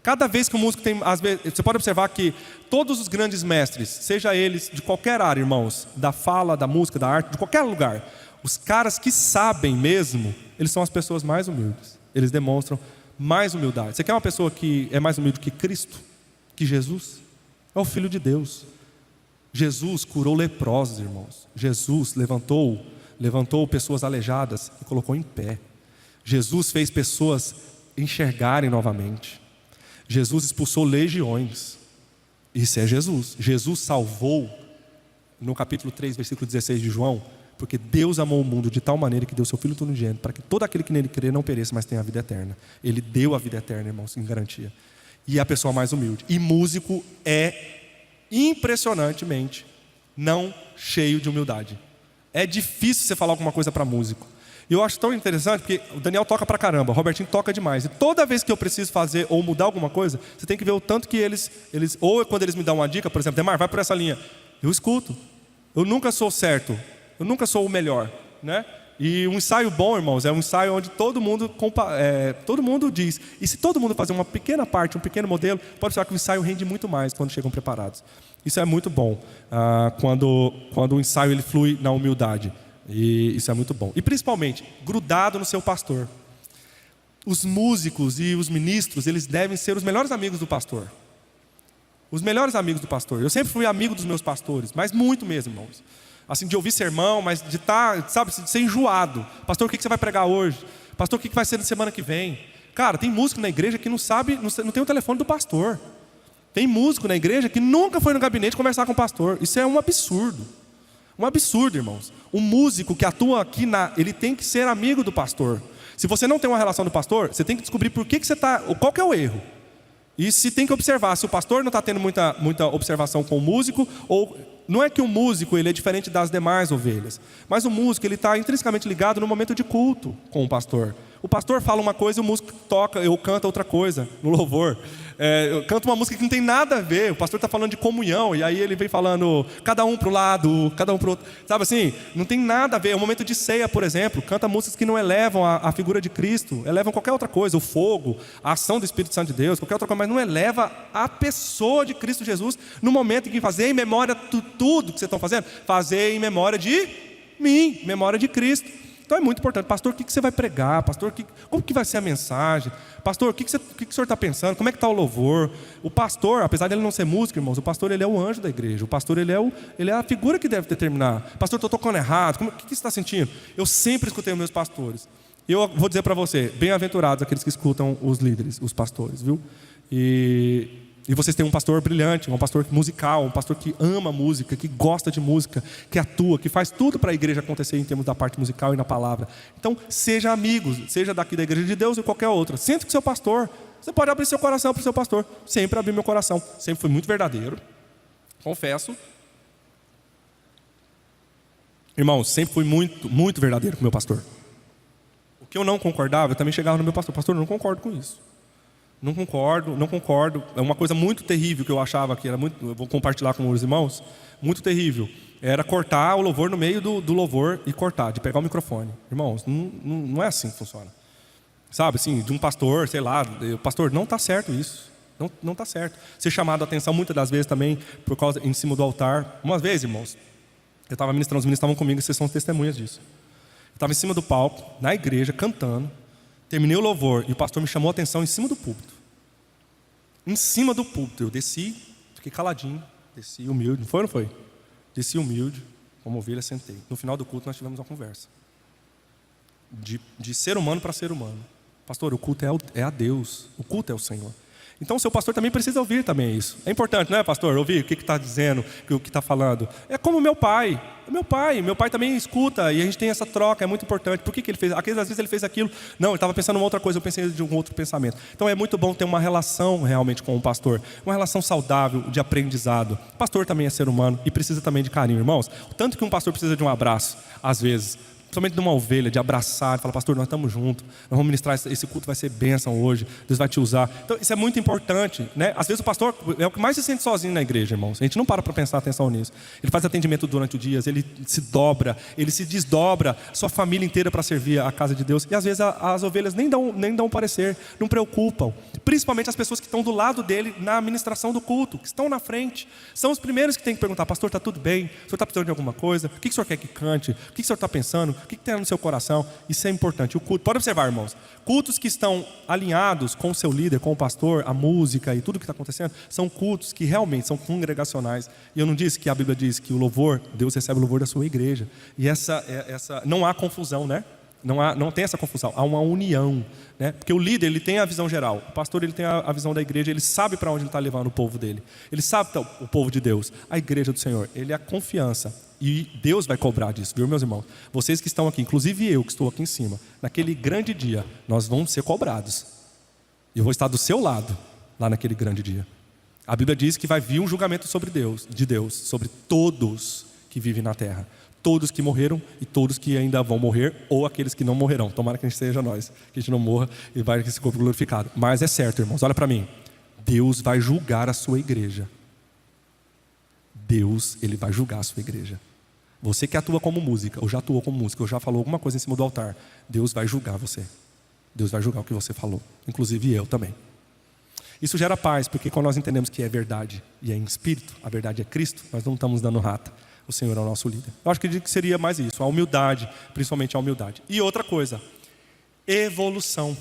Cada vez que o músico tem, às vezes, você pode observar que todos os grandes mestres, seja eles de qualquer área, irmãos, da fala, da música, da arte, de qualquer lugar, os caras que sabem mesmo, eles são as pessoas mais humildes. Eles demonstram mais humildade. Você quer uma pessoa que é mais humilde que Cristo? Que Jesus? É o Filho de Deus. Jesus curou leprosos, irmãos. Jesus levantou pessoas aleijadas e colocou em pé. Jesus fez pessoas enxergarem novamente. Jesus expulsou legiões. Isso é Jesus. Jesus salvou, no capítulo 3, versículo 16 de João, porque Deus amou o mundo de tal maneira que deu seu Filho unigênito, para que todo aquele que nele crê não pereça, mas tenha a vida eterna. Ele deu a vida eterna, irmãos, em garantia. E é a pessoa mais humilde. E músico é impressionantemente não cheio de humildade. É difícil você falar alguma coisa para músico. E eu acho tão interessante, porque o Daniel toca pra caramba, o Robertinho toca demais. E toda vez que eu preciso fazer ou mudar alguma coisa, você tem que ver o tanto que eles ou quando eles me dão uma dica, por exemplo, Demar, vai por essa linha. Eu escuto. Eu nunca sou certo. Eu nunca sou o melhor, né? E um ensaio bom, irmãos, é um ensaio onde todo mundo diz. E se todo mundo fazer uma pequena parte, um pequeno modelo, pode ser que o ensaio rende muito mais quando chegam preparados. Isso é muito bom, quando o ensaio ele flui na humildade. E isso é muito bom. E principalmente, grudado no seu pastor. Os músicos e os ministros, eles devem ser os melhores amigos do pastor. Os melhores amigos do pastor. Eu sempre fui amigo dos meus pastores, mas muito mesmo, irmãos. Assim, de ouvir sermão, mas de estar, sabe, de ser enjoado. Pastor, o que você vai pregar hoje? Pastor, o que vai ser na semana que vem? Cara, tem músico na igreja que não sabe, não tem o telefone do pastor. Tem músico na igreja que nunca foi no gabinete conversar com o pastor. Isso é um absurdo. Um absurdo, irmãos. O músico que atua aqui, ele tem que ser amigo do pastor. Se você não tem uma relação do pastor, você tem que descobrir por que você está, qual que é o erro. E se tem que observar, se o pastor não está tendo muita observação com o músico, ou não é que o músico ele é diferente das demais ovelhas, mas o músico ele está intrinsecamente ligado no momento de culto com o pastor. O pastor fala uma coisa e o músico toca ou canta outra coisa no louvor. Canta uma música que não tem nada a ver. O pastor está falando de comunhão e aí ele vem falando cada um para o lado, cada um para o outro. Sabe assim? Não tem nada a ver. É um momento de ceia, por exemplo. Canta músicas que não elevam a figura de Cristo, elevam qualquer outra coisa, o fogo, a ação do Espírito Santo de Deus, qualquer outra coisa, mas não eleva a pessoa de Cristo Jesus no momento em que fazer em memória de tudo que vocês estão fazendo, fazer em memória de mim, memória de Cristo. Então é muito importante. Pastor, o que você vai pregar? Pastor, como que vai ser a mensagem? Pastor, o que o senhor está pensando? Como é que está o louvor? O pastor, apesar de ele não ser músico, irmãos, o pastor ele é o anjo da igreja. O pastor ele é a figura que deve determinar. Pastor, estou tocando errado. O que você está sentindo? Eu sempre escutei os meus pastores. Eu vou dizer para você, bem-aventurados aqueles que escutam os líderes, os pastores, viu? E vocês têm um pastor brilhante, um pastor musical, um pastor que ama música, que gosta de música, que atua, que faz tudo para a igreja acontecer em termos da parte musical e na palavra. Então, seja amigos, seja daqui da igreja de Deus ou qualquer outra. Sente com seu pastor. Você pode abrir seu coração para o seu pastor. Sempre abri meu coração. Sempre fui muito verdadeiro. Confesso. Irmãos, sempre fui muito, muito verdadeiro com o meu pastor. O que eu não concordava, eu também chegava no meu pastor. Pastor, eu não concordo com isso. Não concordo. É uma coisa muito terrível que eu achava que era muito. Eu vou compartilhar com os irmãos. Muito terrível. Era cortar o louvor no meio do louvor e cortar, de pegar o microfone. Irmãos, não é assim que funciona. Sabe, assim, de um pastor, sei lá, pastor, não está certo isso. Não está certo. Ser chamado a atenção muitas das vezes também por causa em cima do altar. Uma vez, irmãos, eu estava ministrando, os meninos estavam comigo, vocês são testemunhas disso. Eu estava em cima do palco, na igreja, cantando. Terminei o louvor e o pastor me chamou a atenção em cima do púlpito. Em cima do púlpito. Eu desci, fiquei caladinho, desci humilde. Não foi? Desci humilde, como ovelha, sentei. No final do culto nós tivemos uma conversa. De ser humano para ser humano. Pastor, o culto é a Deus. O culto é o Senhor. Então o seu pastor também precisa ouvir também isso. É importante, não é, pastor? Ouvir o que está dizendo, o que está falando. É como meu pai. Meu pai também escuta e a gente tem essa troca, é muito importante. Por que ele fez? Às vezes ele fez aquilo. Não, ele estava pensando em outra coisa, eu pensei de um outro pensamento. Então é muito bom ter uma relação realmente com o pastor. Uma relação saudável, de aprendizado. O pastor também é ser humano e precisa também de carinho, irmãos. Tanto que um pastor precisa de um abraço, às vezes. principalmente de uma ovelha, de abraçar, de falar, pastor, nós estamos juntos, nós vamos ministrar, esse culto vai ser bênção hoje, Deus vai te usar. Então isso é muito importante, né? Às vezes o pastor é o que mais se sente sozinho na igreja, irmãos. A gente não para prestar atenção nisso. Ele faz atendimento durante o dia, ele se dobra, ele se desdobra, sua família inteira para servir a casa de Deus. E às vezes as ovelhas nem dão parecer, não preocupam. Principalmente as pessoas que estão do lado dele na administração do culto, que estão na frente. São os primeiros que têm que perguntar, pastor, está tudo bem? O senhor está precisando de alguma coisa? O que o senhor quer que cante? O que o senhor está pensando? O que tem no seu coração? Isso é importante. O culto, pode observar, irmãos, cultos que estão alinhados com o seu líder, com o pastor, a música e tudo que está acontecendo, são cultos que realmente são congregacionais. E eu não disse que a Bíblia diz que o louvor, Deus recebe o louvor da sua igreja. E essa não há confusão, né? Não tem essa confusão, há uma união, né? Porque o líder, ele tem a visão geral, o pastor, ele tem a visão da igreja, ele sabe para onde ele está levando o povo dele, ele sabe o povo de Deus, a igreja do Senhor, ele é a confiança, e Deus vai cobrar disso, viu, meus irmãos? Vocês que estão aqui, inclusive eu que estou aqui em cima, naquele grande dia, nós vamos ser cobrados, e eu vou estar do seu lado, lá naquele grande dia. A Bíblia diz que vai vir um julgamento de Deus, sobre todos que vivem na terra. Todos que morreram e todos que ainda vão morrer, ou aqueles que não morrerão. Tomara que a gente seja nós, que a gente não morra e vai com esse corpo glorificado. Mas é certo, irmãos, olha para mim. Deus vai julgar a sua igreja. Deus, Ele vai julgar a sua igreja. Você que atua como música, ou já atuou como música, ou já falou alguma coisa em cima do altar, Deus vai julgar você. Deus vai julgar o que você falou, inclusive eu também. Isso gera paz, porque quando nós entendemos que é verdade e é em espírito, a verdade é Cristo, nós não estamos dando rata. O Senhor é o nosso líder. Eu acho que seria mais isso, a humildade, principalmente a humildade. E outra coisa, evolução.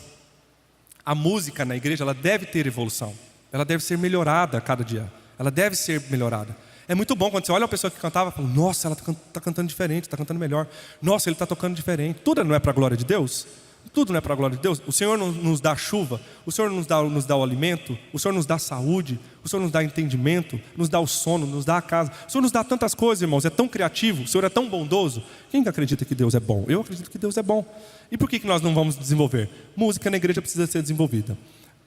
A música na igreja, ela deve ter evolução. Ela deve ser melhorada a cada dia. Ela deve ser melhorada. É muito bom quando você olha uma pessoa que cantava e fala, nossa, ela está cantando diferente, está cantando melhor. Nossa, ele está tocando diferente. Tudo não é para a glória de Deus? Tudo não é para a glória de Deus? O Senhor nos dá chuva, o Senhor nos dá o alimento, o Senhor nos dá saúde, o Senhor nos dá entendimento, nos dá o sono, nos dá a casa. O Senhor nos dá tantas coisas, irmãos, é tão criativo, o Senhor é tão bondoso. Quem acredita que Deus é bom? Eu acredito que Deus é bom. E por que nós não vamos desenvolver? Música na igreja precisa ser desenvolvida.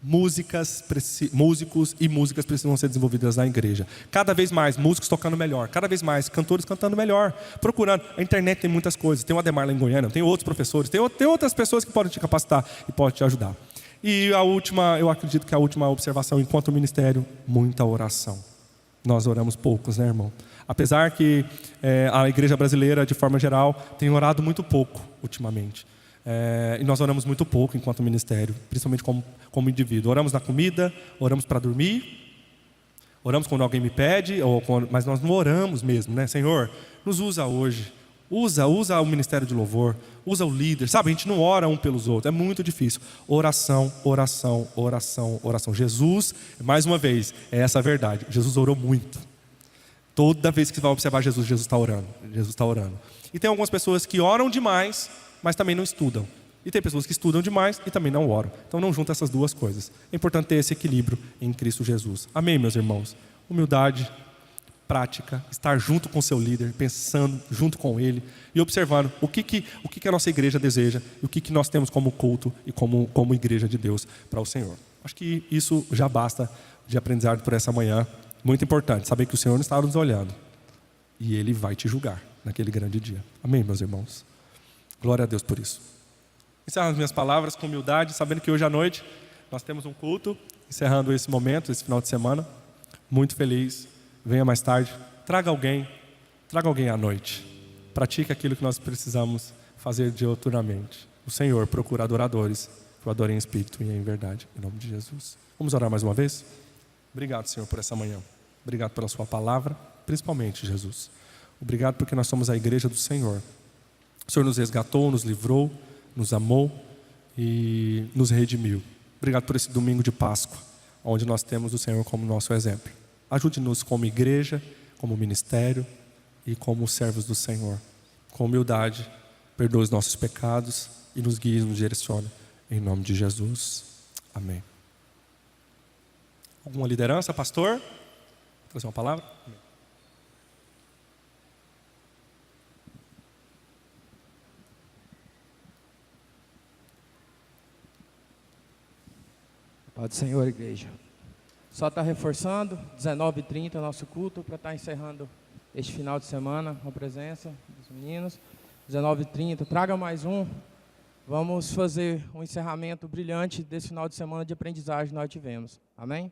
Músicos e músicas precisam ser desenvolvidas na igreja. Cada vez mais músicos tocando melhor, cada vez mais cantores cantando melhor, procurando. A internet tem muitas coisas, tem o Ademar lá em Goiânia, tem outros professores, tem outras pessoas que podem te capacitar e podem te ajudar. E a última, eu acredito que a última observação, enquanto ministério, muita oração. Nós oramos poucos, né, irmão? Apesar que a igreja brasileira, de forma geral, tem orado muito pouco ultimamente. E nós oramos muito pouco enquanto ministério, principalmente como indivíduo. Oramos na comida, oramos para dormir, oramos quando alguém me pede, mas nós não oramos mesmo, né? Senhor, nos usa hoje, usa o ministério de louvor, usa o líder, sabe? A gente não ora um pelos outros, é muito difícil. Oração, oração, oração, oração. Jesus, mais uma vez, é essa a verdade. Jesus orou muito. Toda vez que você vai observar Jesus está orando. Jesus está orando. E tem algumas pessoas que oram demais, mas também não estudam. E tem pessoas que estudam demais e também não oram. Então não junta essas duas coisas. É importante ter esse equilíbrio em Cristo Jesus. Amém, meus irmãos? Humildade, prática, estar junto com o seu líder, pensando junto com ele e observando o que a nossa igreja deseja e o que nós temos como culto e como igreja de Deus para o Senhor. Acho que isso já basta de aprendizado por essa manhã. Muito importante, saber que o Senhor está nos olhando e Ele vai te julgar naquele grande dia. Amém, meus irmãos? Glória a Deus por isso. Encerro as minhas palavras com humildade, sabendo que hoje à noite nós temos um culto, encerrando esse momento, esse final de semana. Muito feliz. Venha mais tarde. Traga alguém à noite. Pratique aquilo que nós precisamos fazer diuturnamente. O Senhor procura adoradores que o adorem em espírito e em verdade. Em nome de Jesus. Vamos orar mais uma vez? Obrigado, Senhor, por essa manhã. Obrigado pela sua palavra, principalmente, Jesus. Obrigado porque nós somos a igreja do Senhor. O Senhor nos resgatou, nos livrou, nos amou e nos redimiu. Obrigado por esse domingo de Páscoa, onde nós temos o Senhor como nosso exemplo. Ajude-nos como igreja, como ministério e como servos do Senhor. Com humildade, perdoe os nossos pecados e nos guie e nos direcione. Em nome de Jesus. Amém. Alguma liderança, pastor? Trazer uma palavra? Amém. Pai do Senhor, igreja. Só está reforçando, 19h30 nosso culto, para estar encerrando este final de semana, com a presença dos meninos. 19h30. Traga mais um. Vamos fazer um encerramento brilhante desse final de semana de aprendizagem que nós tivemos. Amém?